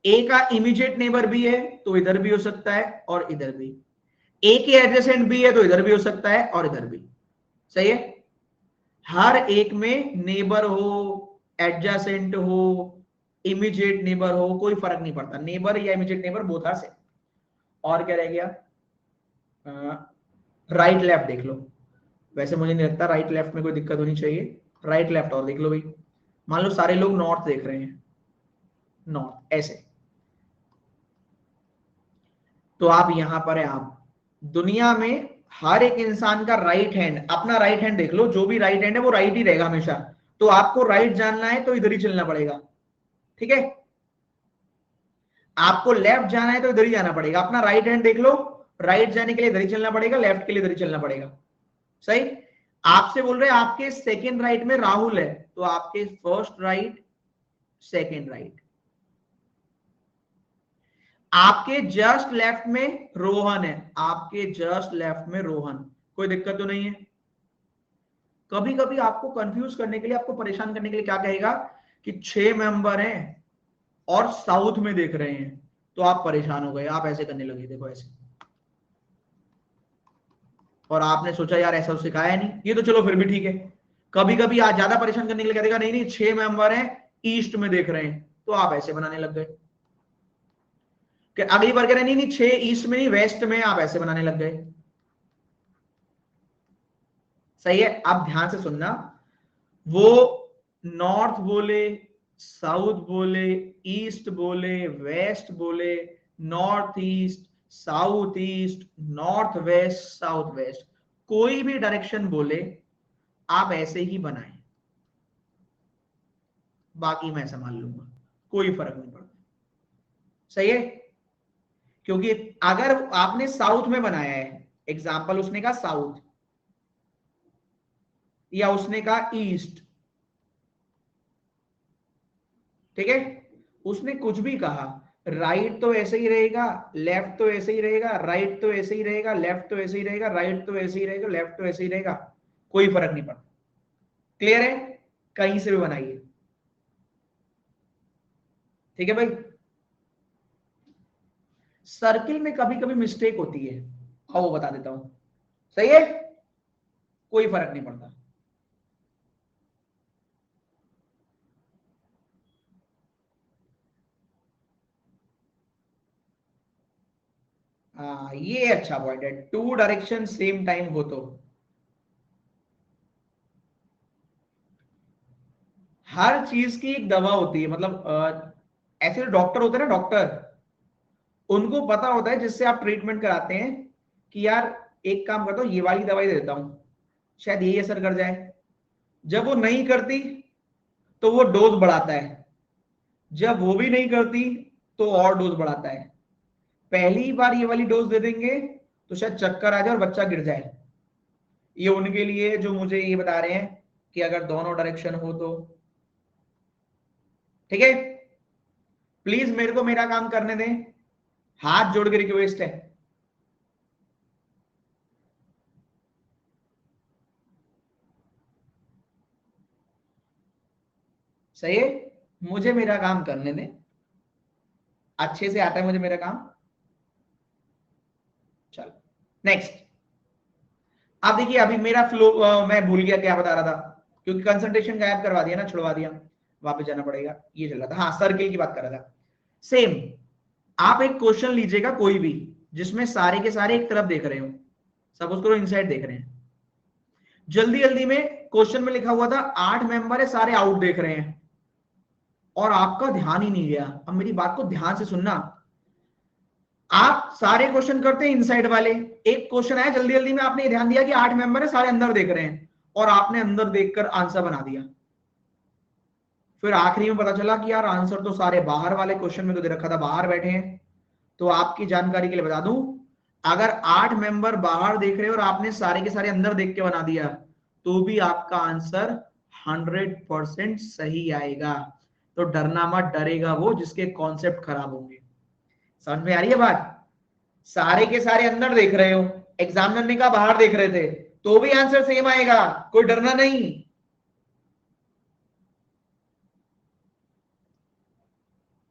Speaker 1: ए का इमीडिएट नेबर बी है तो इधर भी हो सकता है और इधर भी। ए के एडजेसेंट बी है तो इधर भी हो सकता है और इधर भी, सही है। हर एक में नेबर हो, एडजेसेंट हो, इमीडिएट नेबर हो, कोई फर्क नहीं पड़ता, नेबर या immediate neighbour both are same. और क्या रह गया, राइट लेफ्ट देख लो। वैसे मुझे नहीं लगता राइट लेफ्ट में कोई दिक्कत होनी चाहिए, राइट लेफ्ट और देख लो भाई। मान लो सारे लोग नॉर्थ देख रहे हैं, नॉर्थ ऐसे, तो आप यहां पर है, आप दुनिया में हर एक इंसान का राइट हैंड, अपना राइट हैंड देख लो, जो भी राइट हैंड है वो राइट ही रहेगा हमेशा। तो आपको राइट जानना है तो इधर ही चलना पड़ेगा, ठीक है। आपको लेफ्ट जाना है तो इधर ही जाना पड़ेगा, अपना राइट हैंड देख लो, राइट जाने के लिए इधर ही चलना पड़ेगा, लेफ्ट के लिए इधर ही चलना पड़ेगा, सही। आपसे बोल रहे हैं आपके सेकंड राइट में राहुल है, तो आपके फर्स्ट राइट, सेकंड राइट। आपके जस्ट लेफ्ट में रोहन है, आपके जस्ट लेफ्ट में रोहन, कोई दिक्कत तो नहीं है। कभी कभी आपको कंफ्यूज करने के लिए, आपको परेशान करने के लिए क्या कहेगा कि 6 मेंबर हैं और साउथ में देख रहे हैं, तो आप परेशान हो गए, आप ऐसे करने लगे, देखो ऐसे। और आपने सोचा यार ऐसा तो सिखाया नहीं, ये तो चलो फिर भी ठीक है। कभी कभी आज ज्यादा परेशान करने के लिए कहेगा नहीं नहीं 6 मेंबर हैं ईस्ट में देख रहे हैं, तो आप ऐसे बनाने लग गए। कि अगली बार कह रहे नहीं नहीं 6 ईस्ट में नहीं वेस्ट में, आप ऐसे बनाने लग गए। सही है। अब ध्यान से सुनना, वो नॉर्थ बोले, साउथ बोले, ईस्ट बोले, वेस्ट बोले, north east, south east, north west, south west, कोई भी डायरेक्शन बोले आप ऐसे ही बनाएं, बाकी मैं संभाल लूंगा, कोई फर्क नहीं पड़ता। सही है। क्योंकि अगर आपने साउथ में बनाया है, एग्जाम्पल उसने कहा साउथ या उसने कहा ईस्ट, ठीक है, उसने कुछ भी कहा, राइट तो ऐसे ही रहेगा, लेफ्ट तो ऐसे ही रहेगा, राइट तो ऐसे ही रहेगा, लेफ्ट तो ऐसे ही रहेगा, राइट तो ऐसे ही रहेगा, लेफ्ट तो ऐसे ही रहेगा, कोई फर्क नहीं पड़ता। क्लियर है? कहीं से भी बनाइए, ठीक है भाई। सर्किल में कभी कभी मिस्टेक होती है, हाँ वो बता देता हूं। सही है, कोई फर्क नहीं पड़ता। हाँ ये अच्छा पॉइंट है, टू डायरेक्शन सेम टाइम हो तो। हर चीज की एक दवा होती है, मतलब ऐसे डॉक्टर होते हैं ना, डॉक्टर, उनको पता होता है जिससे आप ट्रीटमेंट कराते हैं कि यार एक काम करता हूं, ये वाली दवाई दे देता हूं, शायद यही असर कर जाए। जब वो नहीं करती तो वो डोज बढ़ाता है, जब वो भी नहीं करती तो और डोज बढ़ाता है। पहली बार ये वाली डोज दे देंगे तो शायद चक्कर आ जाए और बच्चा गिर जाए। ये उनके लिए जो मुझे ये बता रहे हैं कि अगर दोनों डायरेक्शन हो तो। ठीक है, प्लीज मेरे को मेरा काम करने दें, हाथ जोड़ के रिक्वेस्ट है। सही है, मुझे मेरा काम करने दें, अच्छे से आता है मुझे मेरा काम। चलो नेक्स्ट। अब देखिए अभी मेरा फ्लो, मैं भूल गया क्या बता रहा था, क्योंकि कंसंट्रेशन गायब करवा दिया ना, छुड़वा दिया, वापस जाना पड़ेगा। ये चल रहा था, हाँ सर्किल की बात कर रहा था। सेम, आप एक क्वेश्चन लीजिएगा कोई भी जिसमें सारे के सारे एक तरफ देख रहे हो, सपोज करो इनसाइड देख रहे हैं, जल्दी जल्दी में क्वेश्चन में लिखा हुआ था 8 मेंबर है, सारे आउट देख रहे हैं, और आपका ध्यान ही नहीं गया। अब मेरी बात को ध्यान से सुनना, आप सारे क्वेश्चन करते हैं इनसाइड वाले, एक क्वेश्चन आया जल्दी जल्दी में, आपने ध्यान दिया कि 8 मेंबर है, सारे अंदर देख रहे हैं, और आपने अंदर देखकर आंसर बना दिया। फिर आखिरी में पता चला कि यार आंसर तो सारे बाहर वाले क्वेश्चन में तो दे रखा था, बाहर बैठे हैं। तो आपकी जानकारी के लिए बता दूं, अगर 8 मेंबर बाहर देख रहे हैं और आपने सारे के सारे अंदर देख के बना दिया, तो भी आपका आंसर 100% सही आएगा। तो डरना मत, डरेगा वो जिसके कॉन्सेप्ट खराब होंगे। समझ में आ रही है बात? सारे के सारे अंदर देख रहे हो, एग्जामिनर ने कहा बाहर देख रहे थे, तो भी आंसर सेम आएगा, कोई डरना नहीं।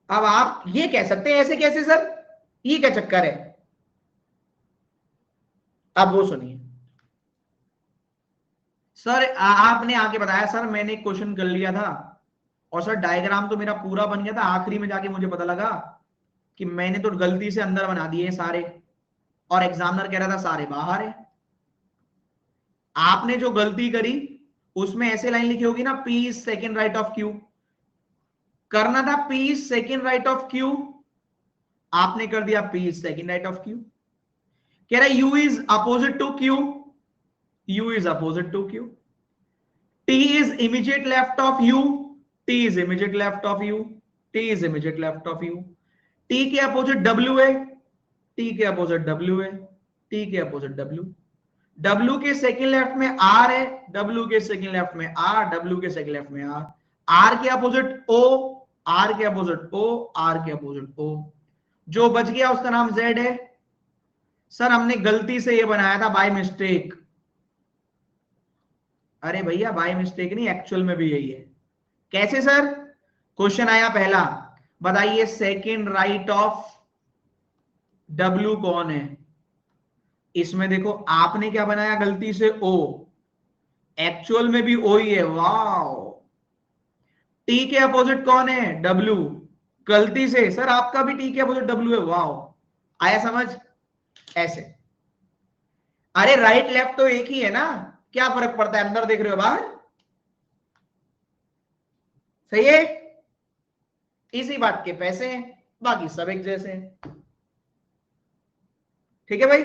Speaker 1: अब आप ये कह सकते हैं ऐसे कैसे सर, ये क्या चक्कर है? अब वो सुनिए सर, आपने आके बताया सर मैंने क्वेश्चन कर लिया था, और सर डायग्राम तो मेरा पूरा बन गया था, आखिरी में जाके मुझे पता लगा कि मैंने तो गलती से अंदर बना दिए सारे, और एग्जामिनर कह रहा था सारे बाहर है। आपने जो गलती करी उसमें ऐसे लाइन लिखी होगी ना, P is second right of Q, करना था P is second right of Q, आपने कर दिया P is second right of Q. कह रहा है U is opposite to Q, U is opposite to Q, T is immediate left of U, T is immediate left of U, T is immediate left of U, T के opposite W है, T के opposite W है, T के opposite W, W के second left में are है, W के second left में आर, डब्ल्यू के सेकंड लेफ्ट में आर, आर के अपोजिट ओ, आर के अपोजिट ओ, आर के अपोजिट ओ, जो बच गया उसका नाम जेड है। सर हमने गलती से ये बनाया था बाय मिस्टेक। अरे भैया बाय मिस्टेक नहीं, एक्चुअल में भी यही है। कैसे सर? क्वेश्चन आया पहला, बताइए सेकंड राइट ऑफ डब्ल्यू कौन है? इसमें देखो आपने क्या बनाया गलती से, ओ, एक्चुअल में भी ओ ही है, वाओ। टी के अपोजिट कौन है? डब्ल्यू, गलती से सर आपका भी टी के अपोजिट डब्ल्यू है, वाओ। आया समझ? ऐसे, अरे राइट लेफ्ट तो एक ही है ना, क्या फर्क पड़ता है, अंदर देख रहे हो बाहर? सही है, इसी बात के पैसे हैं, बाकी सब एक जैसे हैं। ठीक है भाई,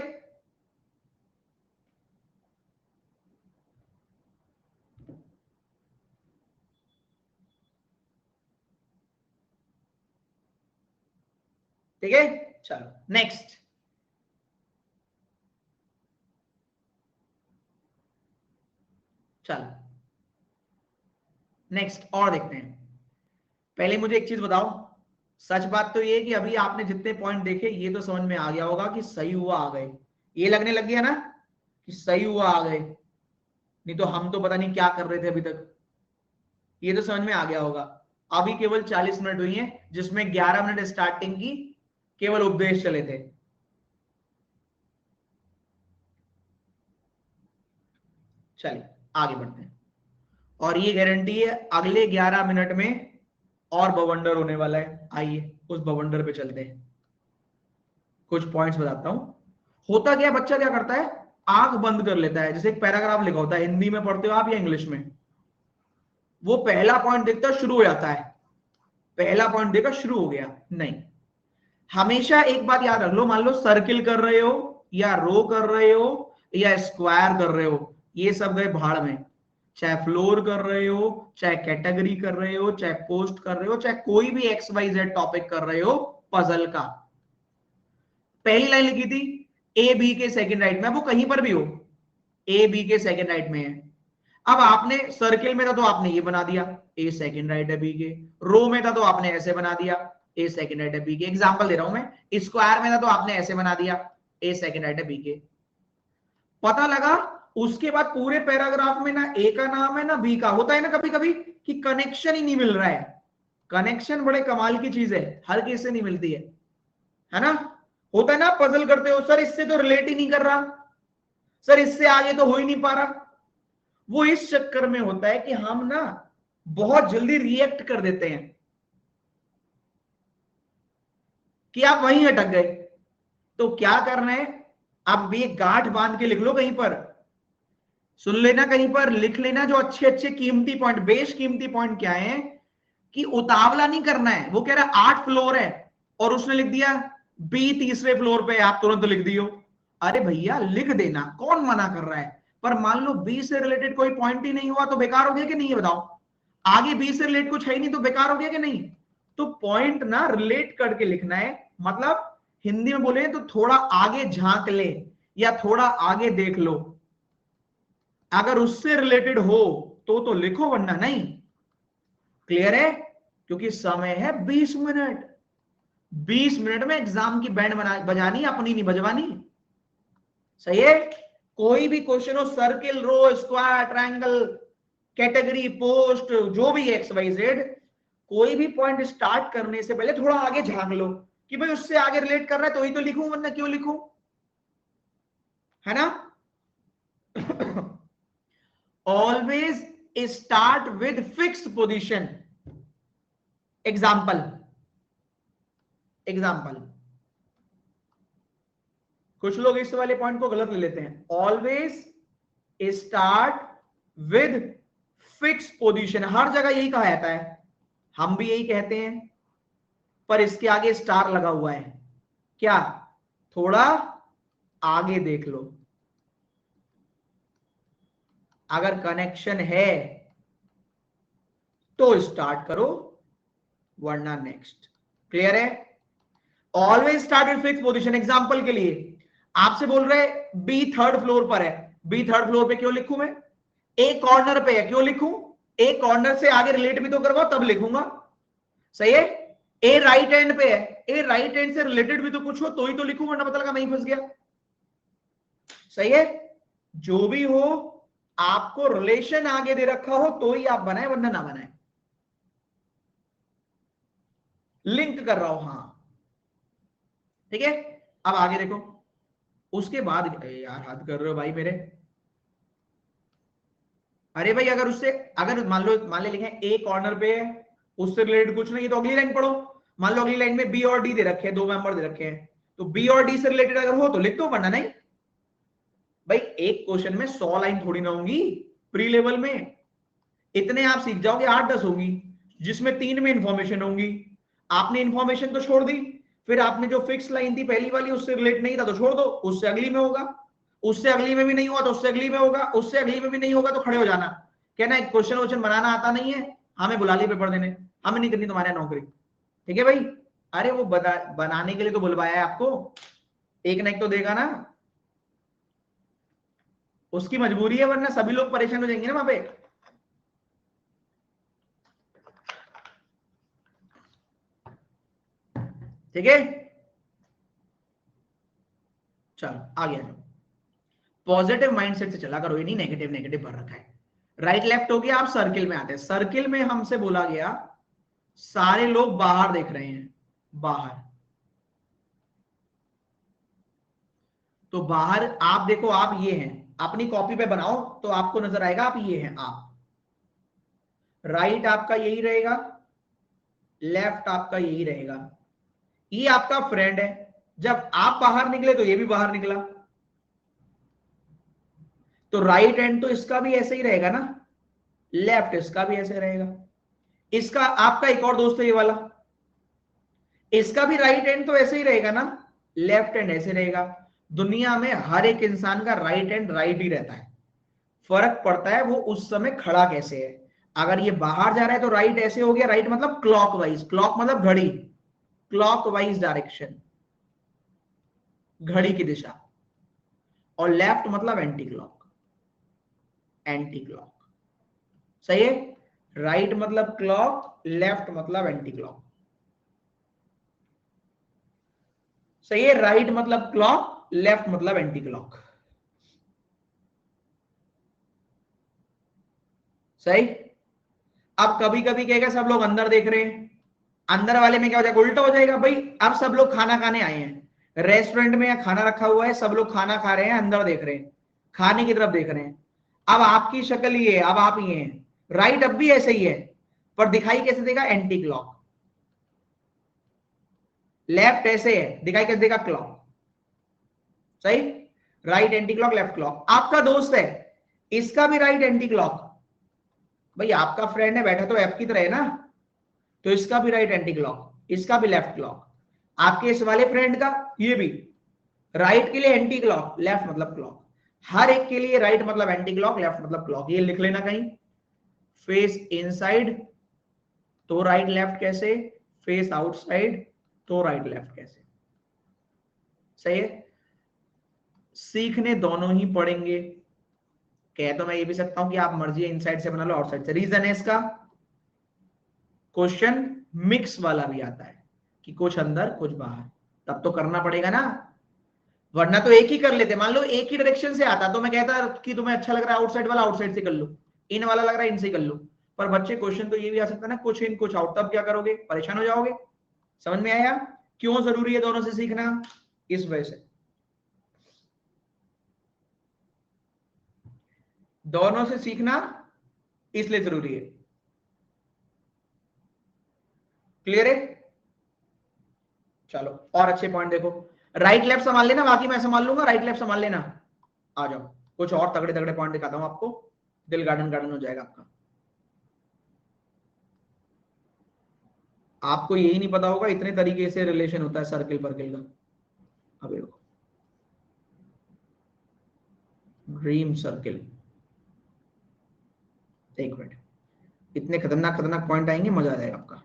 Speaker 1: ठीक है, चलो नेक्स्ट। चलो नेक्स्ट और देखते हैं। पहले मुझे एक चीज बताओ, सच बात तो ये है कि अभी आपने जितने पॉइंट देखे ये तो समझ में आ गया होगा कि सही हुआ आ गए, ये लगने लग गया ना कि सही हुआ आ गए, नहीं तो हम तो पता नहीं क्या कर रहे थे अभी तक। ये तो समझ में आ गया होगा। अभी केवल 40 मिनट हुई हैं, जिसमें 11 मिनट स्टार्टिंग की केवल उपदेश चले थे। चलिए आगे बढ़ते हैं, और ये गारंटी है अगले 11 मिनट में और बवंडर होने वाला है। आइए उस बवंडर पे चलते हैं, कुछ पॉइंट्स बताता हूं। होता क्या, बच्चा क्या करता है, आंख बंद कर लेता है। जैसे एक पैराग्राफ लिखा होता है, हिंदी में पढ़ते हो आप या इंग्लिश में, वो पहला पॉइंट देखता है शुरू हो जाता है, पहला पॉइंट देखा शुरू हो गया। नहीं, हमेशा एक बात याद रख लो, मान लो सर्किल कर रहे हो या रो कर रहे हो या स्क्वायर कर रहे हो, ये सब गए भाड़ में। चाहे फ्लोर कर रहे हो, चाहे कैटेगरी कर रहे हो, चाहे पोस्ट कर रहे हो, चाहे कोई भी XYZ टॉपिक कर रहे हो पजल का। पहली लाइन लिखी थी ए बी के सेकंड राइट में, वो कहीं पर भी हो, ए बी के सेकंड राइट में है। अब आपने सर्किल में था तो आपने ये बना दिया, ए सेकंड राइट है बी के। रो में था तो आपने ऐसे बना दिया, ए सेकंड राइट है बी के। एग्जांपल दे रहा हूं मैं। स्क्वायर में था तो आपने ऐसे बना दिया, ए सेकंड राइट है बी के। पता लगा उसके बाद पूरे पैराग्राफ में ना ए का नाम है ना बी का। होता है ना कभी कभी कि कनेक्शन ही नहीं मिल रहा है। कनेक्शन बड़े कमाल की चीज है, हर किसी से नहीं मिलती है ना। होता है ना, पजल करते हो, सर इससे तो रिलेट ही नहीं कर रहा, सर इससे आगे तो हो ही नहीं पा रहा। वो इस चक्कर में होता है कि हम ना बहुत जल्दी रिएक्ट कर देते हैं कि आप वहीं अटक गए। तो क्या करना है, अब भी गांठ बांध के लिख लो कहीं पर, सुन लेना कहीं पर, लिख लेना जो अच्छे अच्छे कीमती पॉइंट, बेश कीमती पॉइंट क्या है कि उतावला नहीं करना है। वो कह रहा है 8 फ्लोर है और उसने लिख दिया बी तीसरे फ्लोर पे, आप तुरंत लिख दियो। अरे भैया लिख देना, कौन मना कर रहा है। पर मान लो बी से रिलेटेड कोई पॉइंट ही नहीं हुआ तो बेकार हो गया कि नहीं, ये बताओ। आगे बी से रिलेट कुछ है ही नहीं तो बेकार हो गया कि नहीं। तो पॉइंट ना रिलेट करके लिखना है, मतलब हिंदी में बोले तो थोड़ा आगे झांक ले या थोड़ा आगे देख लो। अगर उससे रिलेटेड हो तो लिखो, वरना नहीं। क्लियर है, क्योंकि समय है 20 मिनट। 20 मिनट में एग्जाम की बैंड बजानी, अपनी नहीं बजवानी। सही है। कोई भी क्वेश्चन हो, सर्किल, रो, स्क्वायर, ट्रायंगल, कैटेगरी, पोस्ट, जो भी XYZ, कोई भी पॉइंट स्टार्ट करने से पहले थोड़ा आगे झांक लो कि भाई उससे आगे रिलेट कर रहा है तो ही तो लिखूं, वरना क्यों लिखूं, है ना। Always start with fixed position. Example, example, कुछ लोग इस वाले पॉइंट को गलत ले लेते हैं। Always start with fix position, हर जगह यही कहा जाता है, हम भी यही कहते हैं, पर इसके आगे स्टार लगा हुआ है। क्या, थोड़ा आगे देख लो। अगर कनेक्शन है तो स्टार्ट करो, वरना नेक्स्ट। क्लियर है। Always start with fix position. Example के लिए आपसे बोल रहे बी थर्ड फ्लोर पर है, बी थर्ड फ्लोर पे क्यों लिखूं मैं, ए कॉर्नर पे है क्यों लिखूं, ए कॉर्नर से आगे रिलेट भी तो करवाओ तब लिखूंगा। सही है। ए राइट हैंड पे है, ए राइट हैंड से रिलेटेड भी तो कुछ हो तो ही तो लिखूं, वरना पता लगा मैं ही फंस गया। सही है। जो भी हो, आपको रिलेशन आगे दे रखा हो तो ही आप बनाए, वरना ना बनाए। लिंक कर रहा हूं, हाँ ठीक है। अब आगे देखो, उसके बाद यार हाथ कर रहे हो भाई मेरे। अरे भाई अगर उससे, अगर मान ले लिखे ए कॉर्नर पे है, उससे रिलेटेड कुछ नहीं तो अगली लाइन पढ़ो। मान लो अगली लाइन में बी और डी दे रखे हैं, दो मेंबर दे रखे हैं, तो बी और डी से रिलेटेड अगर हो तो लिख दो, वरना नहीं। भाई एक क्वेश्चन में 100 लाइन थोड़ी ना होंगी प्री लेवल में, इतने आप सीख जाओगे, 8-10 होंगी जिसमें 3 में इंफॉर्मेशन होंगी। आपने इंफॉर्मेशन तो छोड़ दी, फिर आपने जो फिक्स लाइन थी पहली वाली उससे रिलेट नहीं था तो छोड़ दो, उससे अगली में होगा, उससे अगली में भी नहीं हुआ तो उससे अगली में होगा, उससे अगली में भी नहीं होगा तो खड़े हो जाना, कहना एक क्वेश्चन बनाना आता नहीं है, हमें बुला ली पेपर देने, हमें नहीं करनी तुम्हारे नौकरी। ठीक है भाई, अरे वो बनाने के लिए तो बुलवाया है आपको, एक ना एक तो देगा ना, उसकी मजबूरी है, वरना सभी लोग परेशान हो जाएंगे ना वहां पे। ठीक है, चलो आगे आ जाओ। पॉजिटिव माइंडसेट से चला करो, ये नहीं नेगेटिव नेगेटिव भर रखा है। राइट लेफ्ट हो गया, आप सर्किल में आते हैं। सर्किल में हमसे बोला गया सारे लोग बाहर देख रहे हैं, बाहर, तो बाहर आप देखो, आप ये हैं, अपनी कॉपी पे बनाओ तो आपको नजर आएगा आप ये हैं आप, राइट आपका यही रहेगा, लेफ्ट आपका यही रहेगा, ये आपका फ्रेंड है, जब आप बाहर निकले तो ये भी बाहर निकला, तो राइट हैंड तो इसका भी ऐसे ही रहेगा ना, लेफ्ट इसका भी ऐसे रहेगा, इसका आपका एक और दोस्त है ये वाला, इसका भी राइट हैंड तो ऐसे ही रहेगा ना, लेफ्ट हैंड ऐसे रहेगा। दुनिया में हर एक इंसान का राइट हैंड राइट ही रहता है, फर्क पड़ता है वो उस समय खड़ा कैसे है। अगर ये बाहर जा रहा है तो राइट ऐसे हो गया, राइट मतलब क्लॉकवाइज, क्लॉक मतलब घड़ी, क्लॉकवाइज डायरेक्शन, घड़ी की दिशा, और लेफ्ट मतलब एंटी क्लॉक, एंटी क्लॉक, सही है। राइट मतलब क्लॉक, लेफ्ट मतलब एंटी क्लॉक, सही है। राइट मतलब क्लॉक, लेफ्ट मतलब एंटी क्लॉक, सही। अब कभी कभी कहेगा सब लोग अंदर देख रहे हैं, अंदर वाले में क्या हो जाएगा, उल्टा हो जाएगा भाई। अब सब लोग खाना खाने आए हैं, रेस्टोरेंट में या खाना रखा हुआ है, सब लोग खाना खा रहे हैं, अंदर देख रहे हैं, खाने की तरफ देख रहे हैं। अब आपकी शक्ल ये है, अब आप ये हैं, राइट अब भी ऐसे ही है, पर दिखाई कैसे देगा, एंटी क्लॉक। लेफ्ट ऐसे है, दिखाई कैसे देगा, क्लॉक, सही। Right anti clock, left clock. आपका दोस्त है, इसका भी राइट एंटी क्लॉक, भाई आपका फ्रेंड है बैठा तो एफ की तरह है ना, तो इसका भी राइट एंटी क्लॉक, इसका भी लेफ्ट क्लॉक। आपके इस वाले फ्रेंड का ये भी राइट के लिए एंटी क्लॉक, लेफ्ट मतलब क्लॉक, हर एक के लिए राइट मतलब एंटी क्लॉक, लेफ्ट मतलब क्लॉक। ये लिख लेना कहीं, फेस इनसाइड तो राइट लेफ्ट कैसे, फेस आउटसाइड तो राइट लेफ्ट कैसे, सही है। सीखने दोनों ही पड़ेंगे, कह तो मैं ये भी सकता हूं कि आप मर्जी इनसाइड से बना लो आउटसाइड से। रीजन है इसका, क्वेश्चन मिक्स वाला भी आता है कि कुछ अंदर कुछ बाहर, तब तो करना पड़ेगा ना, वरना तो एक ही कर लेते। मान लो एक ही डायरेक्शन से आता तो मैं कहता कि तुम्हें अच्छा लग रहा है आउटसाइड वाला, आउटसाइड से कर लो, इन वाला लग रहा है इनसे कर लो। पर बच्चे क्वेश्चन तो ये भी आ सकता है ना, कुछ इन कुछ आउट, तब क्या करोगे, परेशान हो जाओगे। समझ में आया क्यों जरूरी है दोनों से सीखना, इस वजह से दोनों से सीखना इसलिए जरूरी है। क्लियर है, चलो और अच्छे पॉइंट देखो। राइट लेफ्ट संभाल लेना, बाकी मैं संभाल लूंगा, राइट लेफ्ट संभाल लेना। आ जाओ, कुछ और तगड़े तगड़े पॉइंट दिखाता हूं आपको, दिल गार्डन गार्डन हो जाएगा आपका। आपको यही नहीं पता होगा इतने तरीके से रिलेशन होता है सर्किल पर्किल का। अबे ड्रीम सर्किल, एक मिनट, इतने खतरनाक खतरनाक पॉइंट आएंगे, मजा आ जाएगा आपका।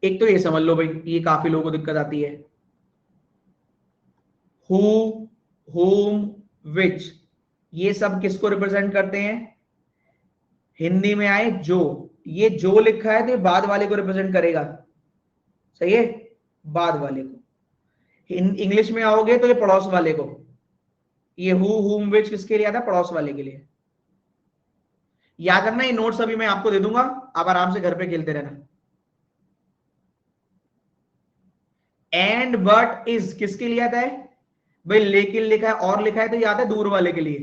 Speaker 1: एक तो ये समझ लो भाई, ये काफी लोगों को दिक्कत आती है, हु, होम, विच, ये सब किसको रिप्रेजेंट करते हैं, हिंदी में आए जो, ये जो लिखा है तो ये बाद वाले को रिप्रेजेंट करेगा, सही है, बाद वाले को। इंग्लिश में आओगे तो ये पड़ोस वाले को, ये हु हुम विच किसके लिए आता है, पड़ोस वाले के लिए। याद रखना, ये नोट्स अभी मैं आपको दे दूंगा, आप आराम से घर पे खेलते रहना। एंड बट इज किसके लिए आता है, भाई लेकिन लिखा है और लिखा है तो याद है दूर वाले के लिए।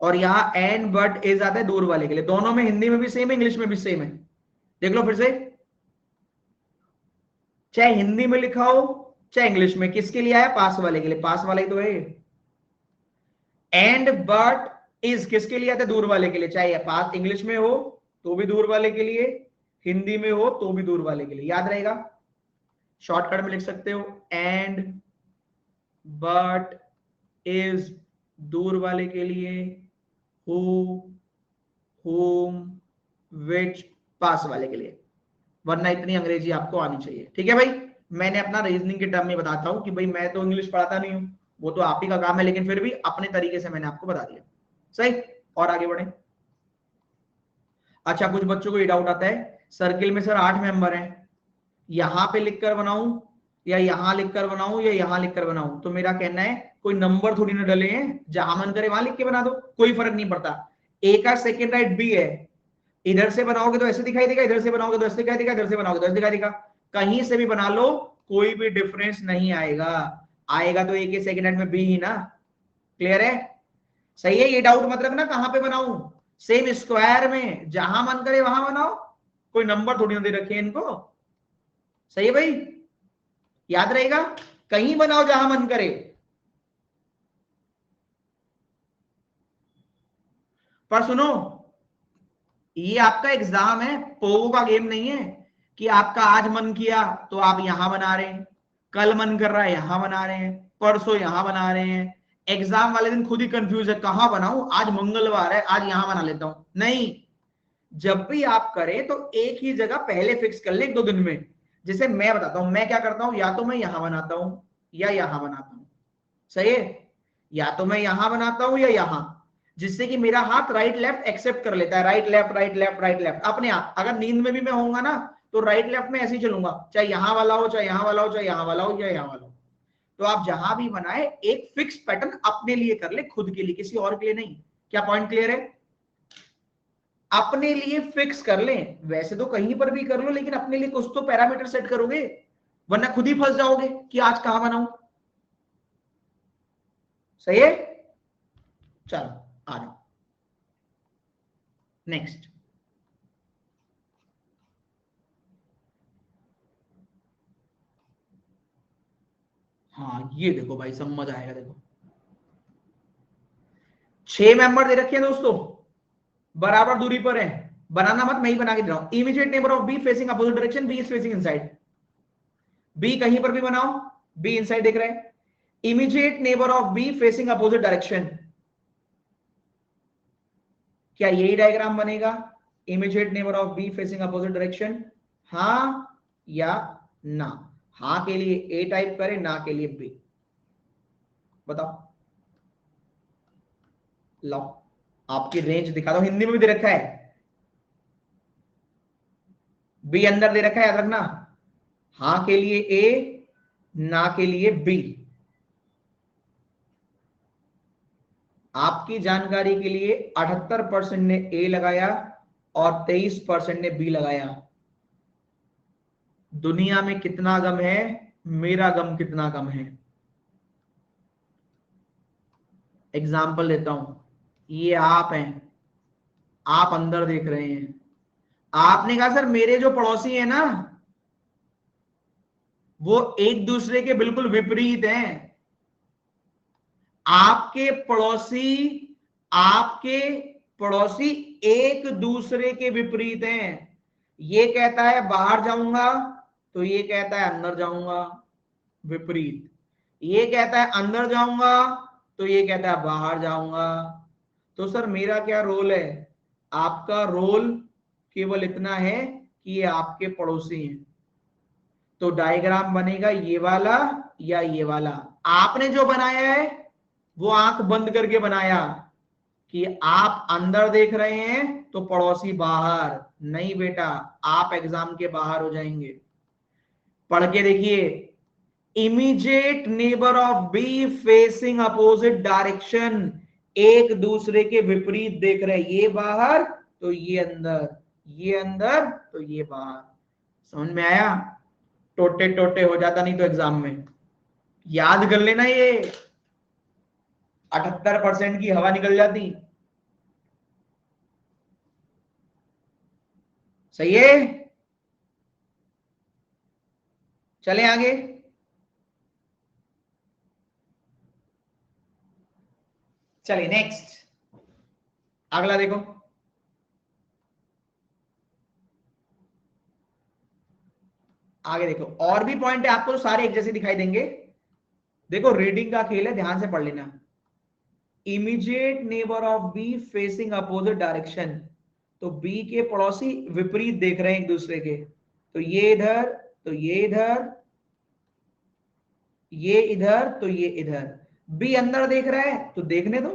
Speaker 1: और यहाँ एंड बट इज आता है दूर वाले के लिए। दोनों में, हिंदी में भी सेम है, इंग्लिश में भी सेम है। देख लो फिर से, चाहे हिंदी में लिखा हो चाहे इंग्लिश में, किसके लिए आया? पास वाले के लिए। पास वाला ही तो है। एंड बट इज किसके लिए आता है? दूर वाले के लिए। चाहे पास इंग्लिश में हो तो भी दूर वाले के लिए, हिंदी में हो तो भी दूर वाले के लिए। याद रहेगा, शॉर्टकट में लिख सकते हो, एंड बट इज दूर वाले के लिए, हु, whom, which पास वाले के लिए। वरना इतनी अंग्रेजी आपको आनी चाहिए। ठीक है भाई, मैंने अपना रीजनिंग के टर्म में बताता हूं कि भाई मैं तो इंग्लिश पढ़ाता नहीं हूं, वो तो आप ही का काम है, लेकिन फिर भी अपने तरीके से मैंने आपको बता दिया। सही, और आगे बढ़े। अच्छा, कुछ बच्चों को ये डाउट आता है, सर्किल में सर 8 मेंबर हैं, यहां पे लिखकर बनाऊं या यहां लिखकर बनाऊं या यहां लिखकर बनाऊं? तो मेरा कहना है कोई नंबर थोड़ी ना डले हैं, जहां मन करे वहां लिख के बना दो, कोई फर्क नहीं पड़ता। ए का सेकंड राइट बी है, इधर से बनाओगे तो ऐसे दिखाई देगा, इधर से बनाओगे तो ऐसे दिखाई देगा, इधर से बनाओगे तो ऐसे दिखाई देगा। कहीं से भी बना लो, कोई भी डिफरेंस नहीं आएगा। आएगा तो ए के सेकंड राइट में बी ही ना। क्लियर है? सही है, ये डाउट मत रखना कहां पे बनाऊं। सेम स्क्वायर में जहां मन करे वहां बनाओ, कोई नंबर थोड़ी ना दे रखे इनको। सही है भाई, याद रहेगा, कहीं बनाओ जहां मन करे। पर सुनो, ये आपका एग्जाम है, पोगो का गेम नहीं है कि आपका आज मन किया तो आप यहां बना रहे हैं, कल मन कर रहा है यहां बना रहे हैं, परसों यहां बना रहे हैं। एग्जाम वाले दिन खुद ही कंफ्यूज है, कहां बनाऊं, आज मंगलवार है आज यहां बना लेता हूं। नहीं, जब भी आप करें तो एक ही जगह पहले फिक्स कर ले, 1-2 दिन में। जैसे मैं बताता हूं, मैं क्या करता हूं, या तो मैं यहां बनाता हूं या यहां बनाता हूं। सही है, या तो मैं यहां बनाता हूं या यहां, जिससे कि मेरा हाथ राइट लेफ्ट एक्सेप्ट कर लेता है, right left right left right left अपने आप। अगर नींद में भी मैं होऊंगा ना तो राइट लेफ्ट में ऐसे ही चलूंगा, चाहे यहां वाला हो चाहे यहां वाला हो चाहे यहां वाला हो या यहां वाला हो। तो आप जहां भी बनाए एक फिक्स पैटर्न अपने लिए कर ले, खुद के लिए, किसी और के लिए नहीं। क्या पॉइंट क्लियर है? अपने लिए फिक्स कर लें, वैसे तो कहीं पर भी कर लो, लेकिन अपने लिए कुछ तो पैरामीटर सेट करोगे, वरना खुद ही फंस जाओगे कि आज कहां बनाऊं। सही है, चलो आ जाओ नेक्स्ट। हाँ ये देखो भाई, समझ आएगा। देखो 6 मेंबर दे रखे हैं दोस्तों, बराबर दूरी पर है। बनाना मत, मैं ही बना के दे रहा हूं। Immediate neighbour of B facing opposite direction, B is facing inside. B कहीं पर भी बनाओ, बी इनसाइड दिख रहा है। Immediate neighbour of B facing opposite direction, क्या यही डायग्राम बनेगा? Immediate neighbour of B facing opposite direction, हाँ या ना? हाँ के लिए ए टाइप करें, ना के लिए बी। बताओ, लो आपकी रेंज दिखा दो, हिंदी में भी दे रखा है, बी अंदर दे रखा है, याद रखना। हाँ के लिए ए, ना के लिए बी। आपकी जानकारी के लिए 78% ने ए लगाया और 23% ने बी लगाया। दुनिया में कितना गम है, मेरा गम कितना कम है। एग्जाम्पल देता हूं, ये आप हैं, आप अंदर देख रहे हैं, आपने कहा सर मेरे जो पड़ोसी है ना वो एक दूसरे के बिल्कुल विपरीत हैं। आपके पड़ोसी, आपके पड़ोसी एक दूसरे के विपरीत हैं। ये कहता है बाहर जाऊंगा तो ये कहता है अंदर जाऊंगा, विपरीत। ये कहता है अंदर जाऊंगा तो ये कहता है बाहर जाऊंगा। तो सर मेरा क्या रोल है? आपका रोल केवल इतना है कि ये आपके पड़ोसी हैं। तो डायग्राम बनेगा ये वाला या ये वाला। आपने जो बनाया है वो आंख बंद करके बनाया कि आप अंदर देख रहे हैं तो पड़ोसी बाहर। नहीं बेटा, आप एग्जाम के बाहर हो जाएंगे। पढ़ के देखिए, immediate neighbour of B facing opposite direction, एक दूसरे के विपरीत देख रहे हैं, ये बाहर तो ये अंदर, ये अंदर तो ये बाहर। समझ में आया? टोटे टोटे हो जाता नहीं तो एग्जाम में। याद कर लेना, ये 78% की हवा निकल जाती। सही है, चले आगे। चलिए नेक्स्ट, अगला देखो। आगे देखो, और भी पॉइंट है, आपको तो सारे एक जैसे दिखाई देंगे। देखो रीडिंग का खेल है, ध्यान से पढ़ लेना। Immediate neighbour of B facing opposite direction, तो बी के पड़ोसी विपरीत देख रहे हैं एक दूसरे के, तो ये इधर, तो ये इधर, ये इधर, तो ये इधर। बी अंदर देख रहा है तो देखने दो,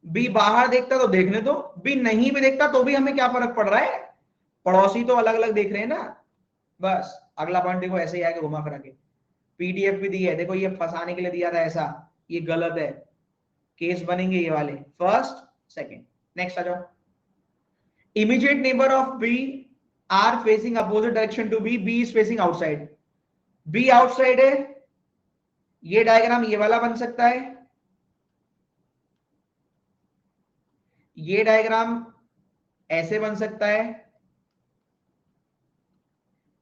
Speaker 1: बी बाहर देखता तो देखने दो, बी नहीं भी देखता तो भी हमें क्या फर्क पड़ रहा है, पड़ोसी तो अलग अलग देख रहे हैं ना। बस अगला पॉइंट देखो, ऐसे ही आगे घुमा फिरा के। पीडीएफ भी दी है, देखो ये फंसाने के लिए दिया था ऐसा, ये गलत है, केस बनेंगे ये वाले, फर्स्ट सेकंड। नेक्स्ट आ जाओ। Immediate neighbour of B are facing opposite direction to B, B is facing outside, B outside है, ये डायग्राम ये वाला बन सकता है, ये डायग्राम ऐसे बन सकता है,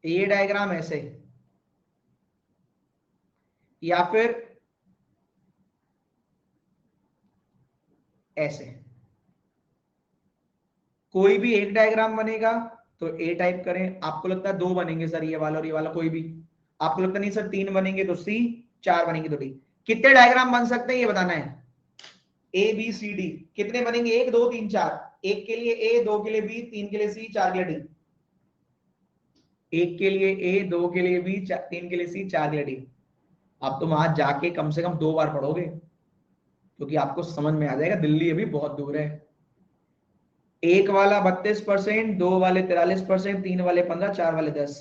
Speaker 1: ये डायग्राम ऐसे, या फिर ऐसे। कोई भी एक डायग्राम बनेगा तो ए टाइप करें। आपको लगता है दो बनेंगे सर, ये वाला और ये वाला, कोई भी आपको लगता नहीं सर तीन बनेंगे तो सी, चार बनेंगे तो डी। कितने डायग्राम बन सकते हैं ये बताना है, ए बी सी डी कितने बनेंगे, एक दो तीन चार, एक के लिए ए, दो के लिए बी, तीन के लिए सी, चार के लिए डी। एक के लिए ए, दो के लिए बी, तीन के लिए सी, चार के लिए डी। अब तुम वहां जाके कम से कम 2 बार पढ़ोगे क्योंकि आपको समझ में आ जाएगा, दिल्ली अभी बहुत दूर है। एक वाला 32%, दो वाले 43%, तीन वाले 15, चार वाले 10।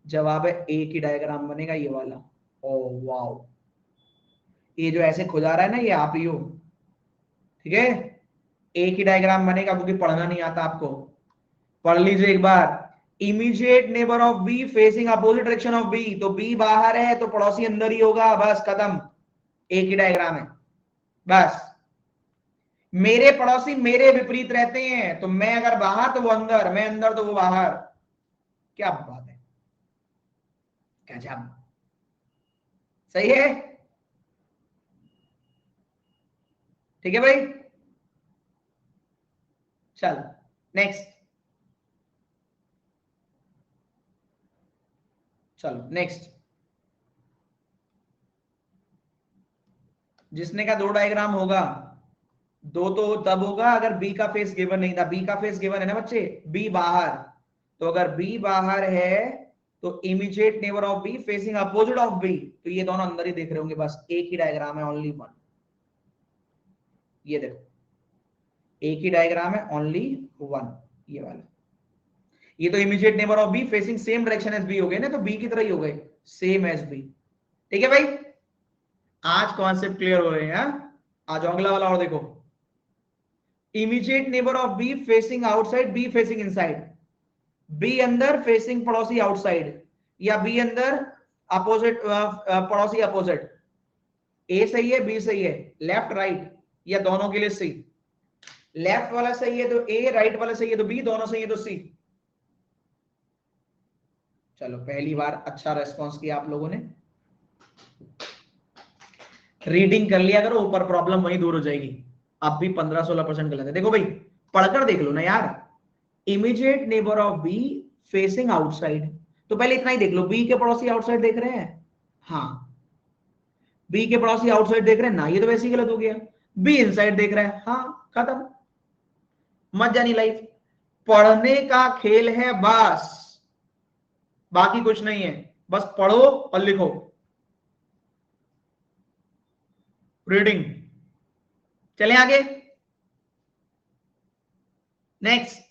Speaker 1: जवाब है एक ही डायग्राम बनेगा ये वाला। ओ वाओ, ये जो ऐसे खुदा रहा है ना ये आप ही हो, ठीक है। एक ही डायग्राम बनेगा क्योंकि पढ़ना नहीं आता आपको। पढ़ लीजिए एक बार। Immediate neighbour of B facing opposite direction of B, तो बी बाहर है तो पड़ोसी अंदर ही होगा, बस खत्म, एक ही डायग्राम है बस। मेरे पड़ोसी मेरे विपरीत रहते हैं, तो मैं अगर बाहर तो वो अंदर, मैं अंदर तो वो बाहर। क्या बात है, गजब, सही है, ठीक है भाई। चल नेक्स्ट, चलो नेक्स्ट। जिसने का दो डायग्राम होगा, दो तो तब होगा अगर बी का फेस गिवन नहीं था। बी का फेस गिवन है ना बच्चे, बी बाहर, तो अगर बी बाहर है तो immediate neighbour of B facing opposite of B, तो ये दोनों अंदर ही देख रहे होंगे, बस एक ही डायग्राम है, ओनली वन। ये देखो एक ही डायग्राम है, ओनली वन, ये वाला। ये तो immediate neighbour of B facing same direction as B हो गए ना, तो बी की तरह ही हो गए, सेम एज बी, ठीक है भाई। आज कॉन्सेप्ट क्लियर हो रहे हैं। आज अगला वाला और देखो। Immediate neighbour of B facing outside, B facing inside, B अंदर फेसिंग पड़ोसी आउटसाइड, या बी अंदर अपोजिट पड़ोसी अपोजिट। ए सही है, बी सही है, लेफ्ट राइट, या दोनों के लिए सी। लेफ्ट वाला सही है तो ए, राइट वाला सही है तो बी, दोनों सही है तो सी। चलो पहली बार अच्छा रेस्पॉन्स किया आप लोगों ने। रीडिंग कर लिया करो, ऊपर प्रॉब्लम वहीं दूर हो जाएगी। अब भी 15-16% गलत है। देखो भाई पढ़कर देख लो ना यार। Immediate neighbour of B facing outside, तो पहले इतना ही देख लो, बी के पड़ोसी आउटसाइड देख रहे हैं, हाँ। बी के पड़ोसी आउटसाइड देख रहे हैं ना, ये तो वैसे ही गलत हो गया। बी इनसाइड देख रहा है, हाँ खत्म, मत जानी लाइफ। पढ़ने का खेल है बस, बाकी कुछ नहीं है, बस पढ़ो और लिखो। रीडिंग, चले आगे नेक्स्ट।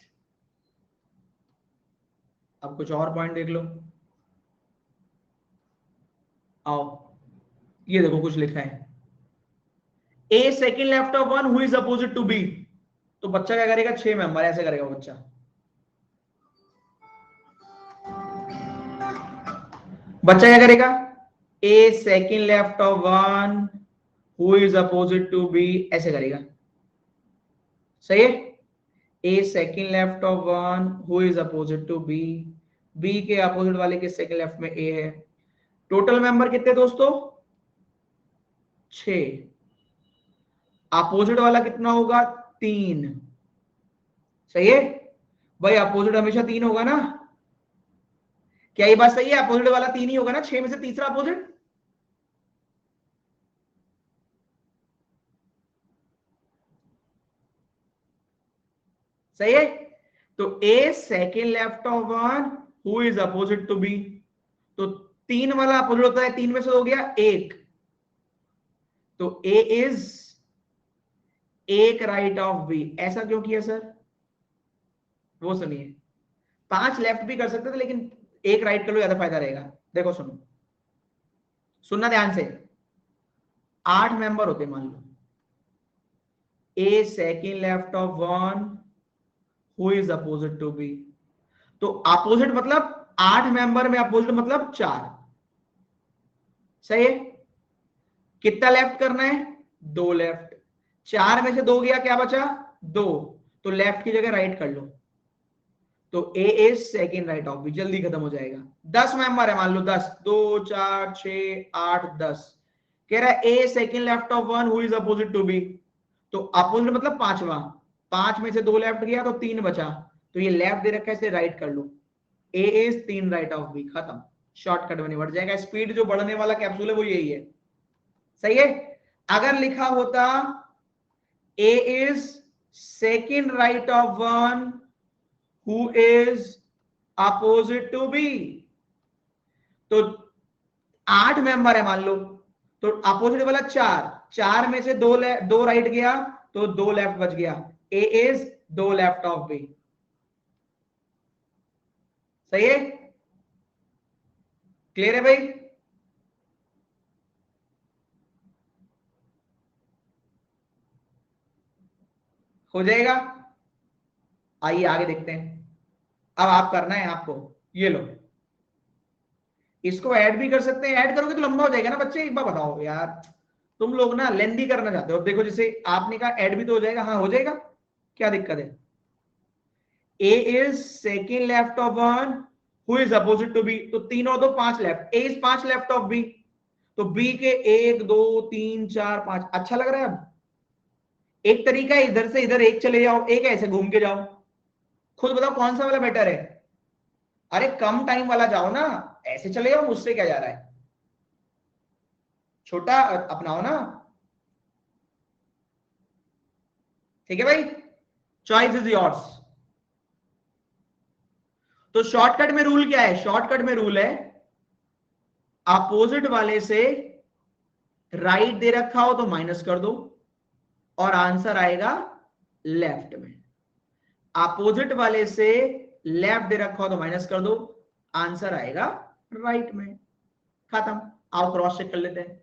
Speaker 1: अब कुछ और पॉइंट देख लो, आओ। ये देखो कुछ लिखा है, A second left of one who is opposite to B, तो बच्चा क्या करेगा, 6 मेंबर ऐसे करेगा बच्चा। बच्चा क्या करेगा, A second left of one who is opposite to B, ऐसे करेगा, सही है। A second left of one who is opposite to B, B के अपोजिट वाले के सेकेंड लेफ्ट में ए है। टोटल मेंबर कितने दोस्तों? 6। अपोजिट वाला कितना होगा? 3। सही है भाई, अपोजिट हमेशा 3 होगा ना? क्या ये बात सही है? अपोजिट वाला 3 ही होगा ना, 6 में से तीसरा अपोजिट। सही है। तो A second left of one who is opposite to B, तो 3 वाला अपोजिट होता है, 3 में से हो गया 1, तो A is 1 right of B. ऐसा क्यों किया सर? वो सुनिए, 5 लेफ्ट भी कर सकते थे लेकिन 1 राइट कर लो, ज्यादा फायदा रहेगा। देखो सुनो, सुनना ध्यान से। 8 मेंबर होते मान लो, A second left of one who is opposite to B, तो अपोजिट मतलब 8 मेंबर में अपोजिट मतलब 4। सही है। कितना लेफ्ट करना है? 2 लेफ्ट। 4 में से 2 गया, क्या बचा? 2, तो लेफ्ट की जगह राइट कर लो, तो A is second right of B, जल्दी खत्म हो जाएगा। 10 मेंबर है मान लो, 10, 2 4 6 8 10, कह रहा है A second left of one who is opposite to B, तो अपोजिट मतलब 5वां, 5 में से 2 लेफ्ट गया तो 3 बचा, तो ये लेफ्ट दे रखा है, इसे राइट कर लो, ए इज 3 राइट ऑफ बी, खत्म। शॉर्टकट में बढ़ जाएगा। स्पीड जो बढ़ने वाला कैप्सूल है वो यही है। सही है। अगर लिखा होता A is second right of one who is opposite to B, तो 8 मेंबर है मान लो, तो अपोजिट वाला 4, 4 में से 2 राइट गया तो 2 लेफ्ट बच गया, ए इज 2 लेफ्ट ऑफ बी। सही है। क्लियर है भाई? हो जाएगा। आइए आगे देखते हैं। अब आप करना है आपको, ये लो, इसको ऐड भी कर सकते हैं। ऐड करोगे तो लंबा हो जाएगा ना बच्चे, एक बार बताओ यार, तुम लोग ना लेंदी करना चाहते हो। देखो जैसे आपने कहा ऐड भी तो हो जाएगा, हाँ हो जाएगा, क्या दिक्कत है? A is second left of one who is opposite to B, तो 3 और 2 5 left, A is 5 left of B, तो बी के 1 2 3 4 5। अच्छा लग रहा है? अब एक तरीका है, इधर से इधर एक चले जाओ, एक ऐसे घूम के जाओ, खुद बताओ कौन सा वाला बेटर है? अरे कम टाइम वाला जाओ ना, ऐसे चले जाओ, मुझसे क्या जा रहा है, छोटा अपनाओ ना। ठीक है भाई, चॉइस इज योर्स। तो शॉर्टकट में रूल क्या है? शॉर्टकट में रूल है, अपोजिट वाले से राइट दे रखा हो तो माइनस कर दो और आंसर आएगा लेफ्ट में। अपोजिट वाले से लेफ्ट दे रखा हो तो माइनस कर दो, आंसर आएगा राइट में। खत्म। आओ क्रॉस चेक कर लेते हैं।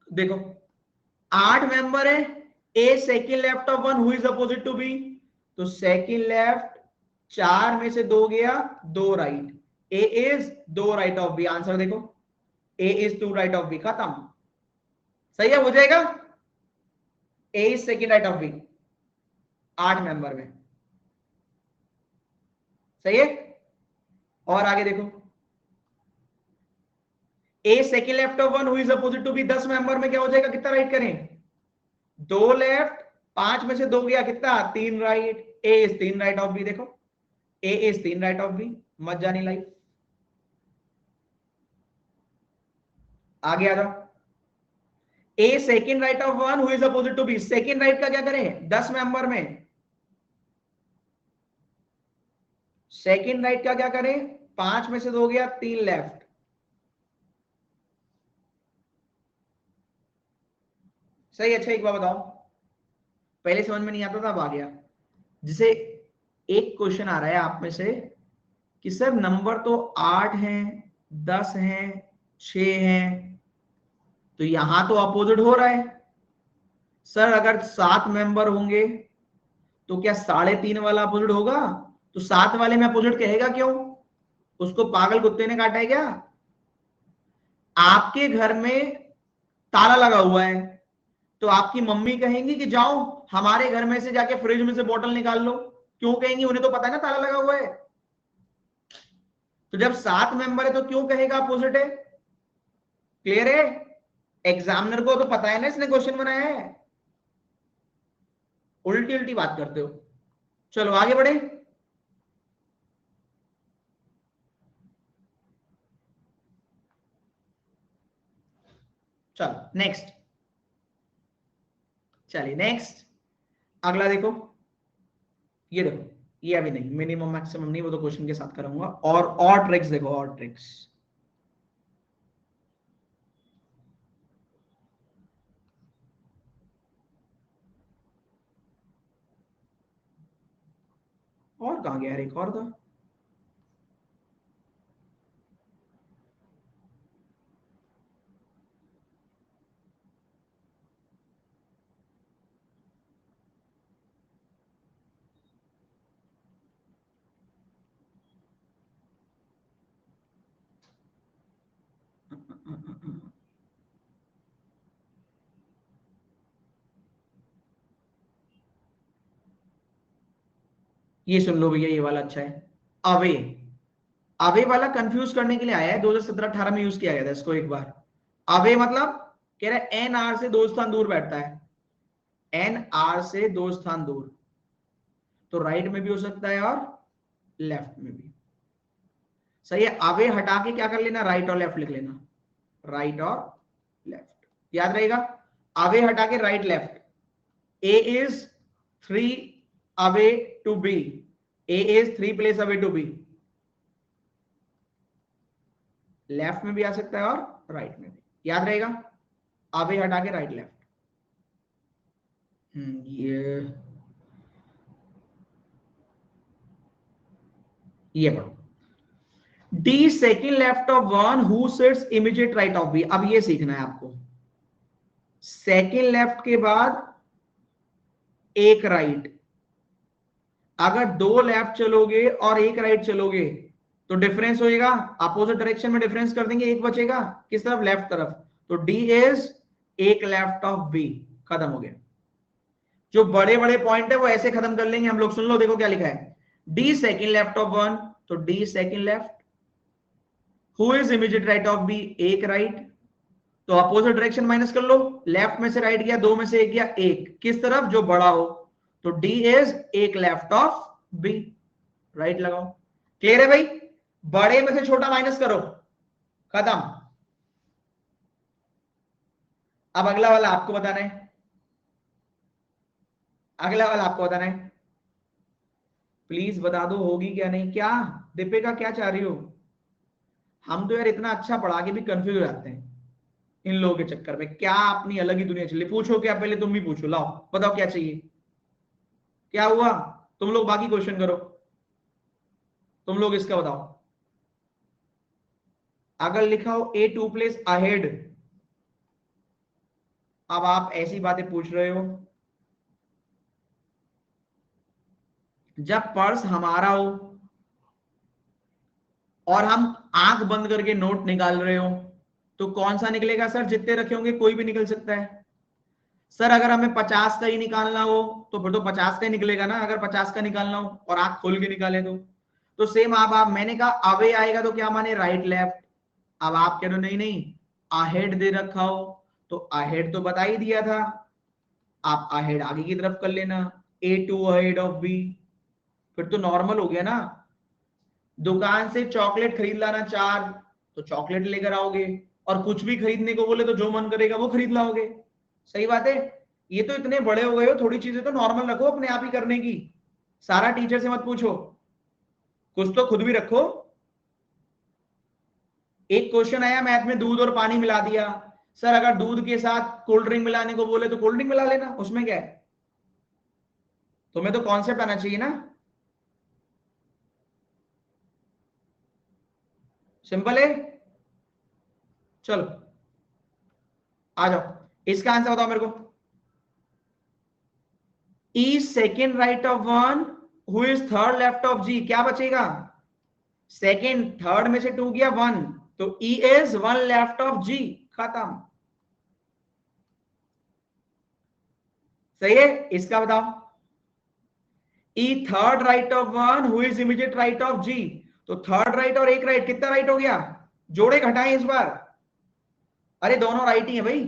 Speaker 1: देखो 8 मेंबर है, A second left of one who is opposite to B, तो सेकेंड लेफ्ट 4 में से 2 गया, 2 right, A is 2 right of B. Answer देखो, A is 2 right of B, खत्म। सही है, हो जाएगा। A is second right of B 8 member में। सही है। और आगे देखो, A second left of one who is opposite to B 10 member में क्या हो जाएगा? कितना राइट करें? 2 लेफ्ट, 5 में से 2 गया, कितना? 3 right, A is 3 right of B. देखो A is 3 right of B, मत जानी लाइफ। आगे आ जाओ, A second right of one who is opposite to B, second right का क्या करें? 10 मेंबर में सेकेंड राइट का क्या करें? 5 में से 2 गया, 3 लेफ्ट। सही। अच्छा एक बात बताओ, पहले समझ में नहीं आता था, अब आ गया। जिसे एक क्वेश्चन आ रहा है आप में से कि सर नंबर तो 8 हैं, 10 हैं, 6 हैं, तो यहां तो अपोजिट हो रहा है। सर अगर 7 मेंबर होंगे तो क्या 3.5 वाला अपोजिट होगा? तो 7 वाले में अपोजिट कहेगा क्यों? उसको पागल कुत्ते ने काटा है क्या? आपके घर में ताला लगा हुआ है, तो आपकी मम्मी कहेंगी कि जाओ हमारे घर में से जाके फ्रिज में से बोतल निकाल लो, क्यों कहेंगी, उन्हें तो पता है ना ताला लगा हुआ है। तो जब 7 मेंबर है तो क्यों कहेगा अपोजिट है। क्लियर है, एग्जामिनर को तो पता है ना इसने क्वेश्चन बनाया है, उल्टी उल्टी बात करते हो। चलो आगे बढ़े। चलो नेक्स्ट, चलिए नेक्स्ट अगला देखो। ये देखो, ये अभी नहीं, मिनिमम मैक्सिमम नहीं, वो तो क्वेश्चन के साथ करूंगा। और ट्रिक्स देखो, और ट्रिक्स। और कहां गया, एक और था। ये सुन लो भैया, ये वाला अच्छा है। अवे, अवे वाला कंफ्यूज करने के लिए आया है, 2017-18 में यूज किया गया था इसको एक बार। अवे मतलब कह रहा है एन आर से 2 स्थान दूर बैठता है, एन आर से 2 स्थान दूर, तो राइट में भी हो सकता है और लेफ्ट में भी। सही है, अवे हटा के क्या कर लेना, राइट और लेफ्ट लिख लेना, राइट और लेफ्ट, याद रहेगा। अवे हटा के right left, A is 3 away to B, A is 3 place away to B, left में भी आ सकता है और राइट में भी, याद रहेगा। अवे हटा के राइट लेफ्ट। ये पढ़ो, D second left of one who sits immediate right of B. अब ये सीखना है आपको, सेकेंड लेफ्ट के बाद एक राइट, अगर 2 लेफ्ट चलोगे और एक राइट चलोगे तो डिफरेंस होएगा, अपोजिट डायरेक्शन में डिफरेंस कर देंगे, एक बचेगा किस तरफ, लेफ्ट तरफ। तो डी इज एक लेफ्ट ऑफ बी, खत्म हो गया। जो बड़े बड़े पॉइंट है वो ऐसे खत्म कर लेंगे हम लोग। सुन लो, देखो क्या लिखा है, D second left of one, तो D second left, who is immediate right of B, एक राइट, तो अपोजिट डायरेक्शन माइनस कर लो, लेफ्ट में से राइट गया, 2 में से एक गया, एक किस तरफ, जो बड़ा हो, तो डी इज एक लेफ्ट ऑफ बी, राइट लगाओ। क्लियर है भाई, बड़े में से छोटा माइनस करो, खत्म। अब अगला वाला आपको बताना है, अगला वाला आपको बताना है, प्लीज बता दो होगी क्या नहीं। क्या दीपिका, क्या चाह रही हो। हम तो यार इतना अच्छा पढ़ा के भी कंफ्यूज हो जाते हैं इन लोगों के चक्कर में, क्या अपनी अलग ही दुनिया चली। पूछो क्या, पहले तुम भी पूछो, लाओ बताओ क्या चाहिए, क्या हुआ। तुम लोग बाकी क्वेश्चन करो, तुम लोग इसका बताओ। अगर लिखा हो ए 2 प्लेस अहेड, अब आप ऐसी बातें पूछ रहे हो, जब पर्स हमारा हो और हम आंख बंद करके नोट निकाल रहे हो, तो कौन सा निकलेगा सर, जितने रखे होंगे कोई भी निकल सकता है। सर अगर हमें 50 का ही निकालना हो तो फिर तो 50 का ही निकलेगा ना, अगर 50 का निकालना हो और आंख खोल के निकाले तो सेम। अब आप, मैंने कहा अवे आएगा तो क्या माने, राइट लेफ्ट। अब आप कह रहे हो नहीं नहीं अहेड दे रखा हो, तो अहेड तो बता ही दिया था, आप अहेड आगे की तरफ कर लेना, ए 2 अहेड ऑफ बी, फिर तो नॉर्मल हो गया ना। दुकान से चॉकलेट खरीद लाना 4, तो चॉकलेट लेकर आओगे, और कुछ भी खरीदने को बोले तो जो मन करेगा वो खरीद लाओगे। सही बात है, ये तो इतने बड़े हो गए हो, थोड़ी चीजें तो नॉर्मल रखो अपने आप ही करने की, सारा टीचर से मत पूछो, कुछ तो खुद भी रखो। एक क्वेश्चन आया मैथ में, दूध और पानी मिला दिया, सर अगर दूध के साथ कोल्ड ड्रिंक मिलाने को बोले तो कोल्ड ड्रिंक मिला लेना, उसमें क्या है। तुम्हें तो कॉन्सेप्ट आना चाहिए ना, सिंपल है। चलो आ जाओ, इसका आंसर बताओ मेरे को। E second right of one, who is third left of G, क्या बचेगा, सेकेंड, थर्ड में से 2 गया 1, तो E is 1 left of G, खत्म। सही है, इसका बताओ। E third right of one who is immediate right of G. तो थर्ड राइट और एक राइट, कितना राइट हो गया? जोड़े घटाएं इस बार। अरे दोनों राइट ही है भाई,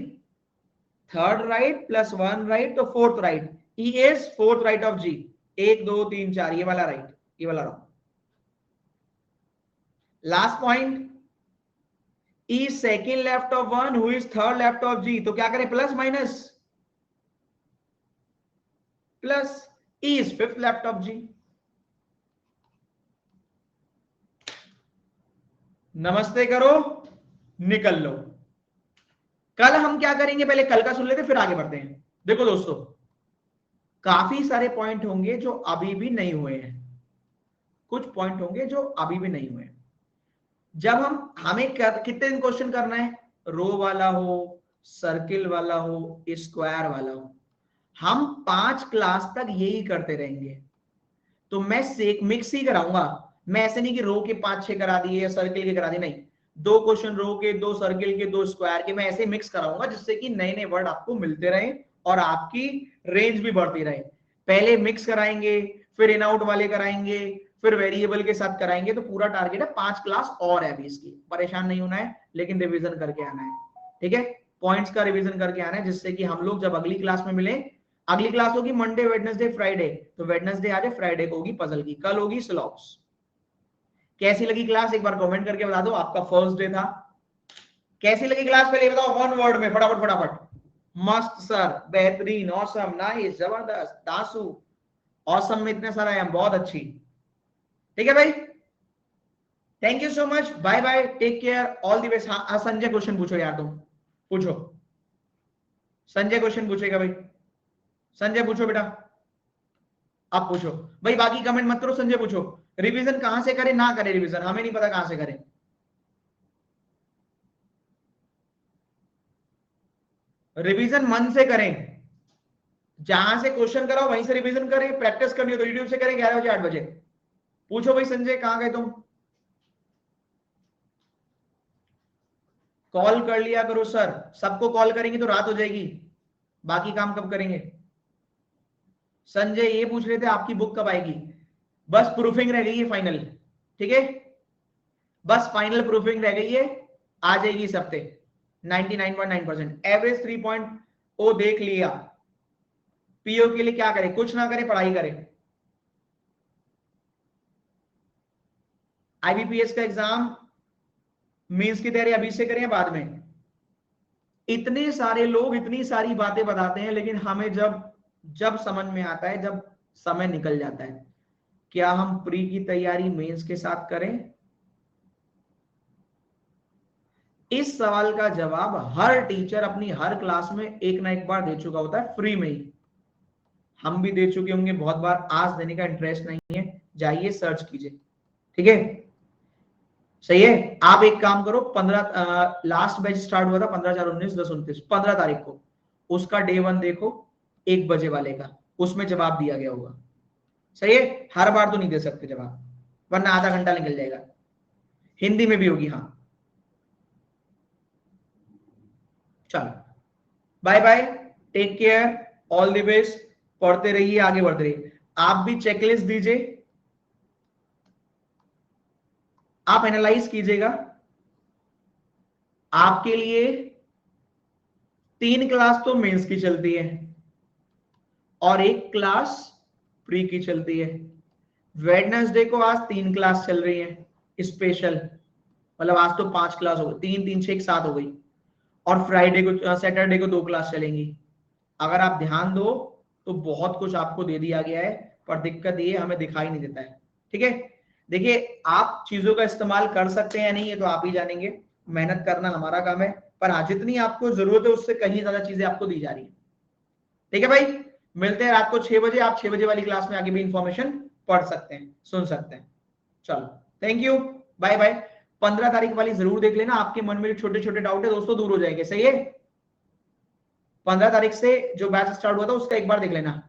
Speaker 1: third right plus one right तो fourth right. E is fourth right of G. 1 2 3 4 ये वाला राइट, ये वाला wrong. Last point, E second left of one who is third left of G. तो क्या करें, plus minus plus, E is fifth left of G. नमस्ते करो, निकल लो। कल हम क्या करेंगे, पहले कल का सुन लेते फिर आगे बढ़ते हैं। देखो दोस्तों, काफी सारे पॉइंट होंगे जो अभी भी नहीं हुए हैं, कुछ पॉइंट होंगे जो अभी भी नहीं हुए। जब हमें कितने दिन क्वेश्चन करना है, रो वाला हो, सर्किल वाला हो, स्क्वायर वाला हो, हम 5 क्लास तक यही करते रहेंगे। तो मैं मिक्स ही कराऊंगा, मैं ऐसे नहीं कि रो के 5-6 करा दिए या सर्किल के करा दिए, नहीं, 2 क्वेश्चन रो के, 2 सर्किल के, 2 स्क्वायर के, मैं ऐसे मिक्स कराऊंगा जिससे कि नए नए वर्ड आपको मिलते रहे और आपकी रेंज भी बढ़ती रहे। पहले मिक्स कराएंगे, फिर इन आउट वाले कराएंगे, फिर वेरिएबल के साथ कराएंगे। तो पूरा टारगेट है 5 क्लास और है अभी इसकी, परेशान नहीं होना है, लेकिन रिवीजन करके आना है। ठीक है, पॉइंट्स का रिवीजन करके आना है, जिससे कि हम लोग जब अगली क्लास में मिले, अगली क्लास होगी मंडे वेडनेसडे फ्राइडे, तो वेडनेसडे आज है, फ्राइडे को होगी पजल की, कल होगी स्लॉग्स। कैसी लगी क्लास एक बार कमेंट करके बता दो, आपका फर्स्ट डे था, कैसी लगी क्लास पहले बताओ, वन वर्ड में फटाफट फटाफट। मस्त सर, बेहतरीन, ऑसम, नाइस, जबरदस्त, दासू, ऑसम में इतने सारा है, बहुत अच्छी। ठीक है भाई, thank you so much, bye bye, take care, all the best. हाँ संजय क्वेश्चन पूछो यार, तुम पूछो, संजय क्वेश्चन पूछेगा भाई, संजय पूछो बेटा, आप पूछो भाई, बाकी कमेंट मत करो, संजय पूछो। रिवीजन कहां से करें, ना करें रिवीजन, हमें नहीं पता कहां से करें। रिवीजन मन से करें, जहां से क्वेश्चन कराओ वहीं से रिवीजन करें, प्रैक्टिस करनी हो तो यूट्यूब से करें 11 बजे 8 बजे। पूछो भाई संजय, कहां गए तुम? कॉल कर लिया करो सर, सबको कॉल करेंगे तो रात हो जाएगी, बाकी काम कब करेंगे? संजय ये पूछ रहे थे आपकी बुक कब आएगी, बस प्रूफिंग रह गई है फाइनल। ठीक है, बस फाइनल प्रूफिंग रह गई है, आ जाएगी इस हफ्ते। 99.9% एवरेज 3.0 देख लिया। पीओ के लिए क्या करें, कुछ ना करें, पढ़ाई करें। आईबीपीएस का एग्जाम, मेंस की तैयारी अभी से करें या बाद में? इतने सारे लोग इतनी सारी बातें बताते हैं, लेकिन हमें जब जब समझ में आता है, जब समय निकल जाता है, क्या हम प्री की तैयारी मेंस के साथ करें? इस सवाल का जवाब हर टीचर अपनी हर क्लास में एक ना एक बार दे चुका होता है, फ्री में ही। हम भी दे चुके होंगे बहुत बार, आज देने का इंटरेस्ट नहीं है, जाइए सर्च कीजिए। ठीक है, सही है। आप एक काम करो, 15 लास्ट बैच स्टार्ट हुआ था 15/4/19 10/29 15 तारीख को, उसका डे 1 देखो, 1 बजे वाले का, उसमें जवाब दिया गया होगा। सही है, हर बार तो नहीं दे सकते जवाब, वरना आधा घंटा निकल जाएगा। हिंदी में भी होगी, हाँ। चलो, bye bye, take care, all the best, पढ़ते रहिए, आगे बढ़ते रहिए। आप भी चेकलिस्ट दीजिए, आप एनालाइज कीजिएगा। आपके लिए 3 क्लास तो मेंस की चलती है और 1 क्लास प्री की चलती है। वेडनेसडे को आज 3 क्लास चल रही है स्पेशल, मतलब आज तो 5 क्लास हो गई, 3 3 6 7 हो गई, और फ्राइडे को सैटरडे को 2 क्लास चलेंगी। अगर आप ध्यान दो तो बहुत कुछ आपको दे दिया गया है, पर दिक्कत ये हमें दिखाई नहीं देता है। ठीक है, देखिए आप चीजों का इस्तेमाल कर सकते हैं या नहीं, ये तो आप ही जानेंगे, मेहनत करना हमारा काम है, पर हाँ जितनी आपको जरूरत है उससे कहीं ज्यादा चीजें आपको दी जा रही है। ठीक है भाई, मिलते हैं रात को 6 बजे, आप 6 बजे वाली क्लास में आगे भी इंफॉर्मेशन पढ़ सकते हैं, सुन सकते हैं। चलो, थैंक यू, बाय बाय। 15 तारीख वाली जरूर देख लेना, आपके मन में जो छोटे छोटे डाउट है दोस्तों दूर हो जाएंगे। सही है, 15 तारीख से जो बैच स्टार्ट हुआ था उसका एक बार देख लेना।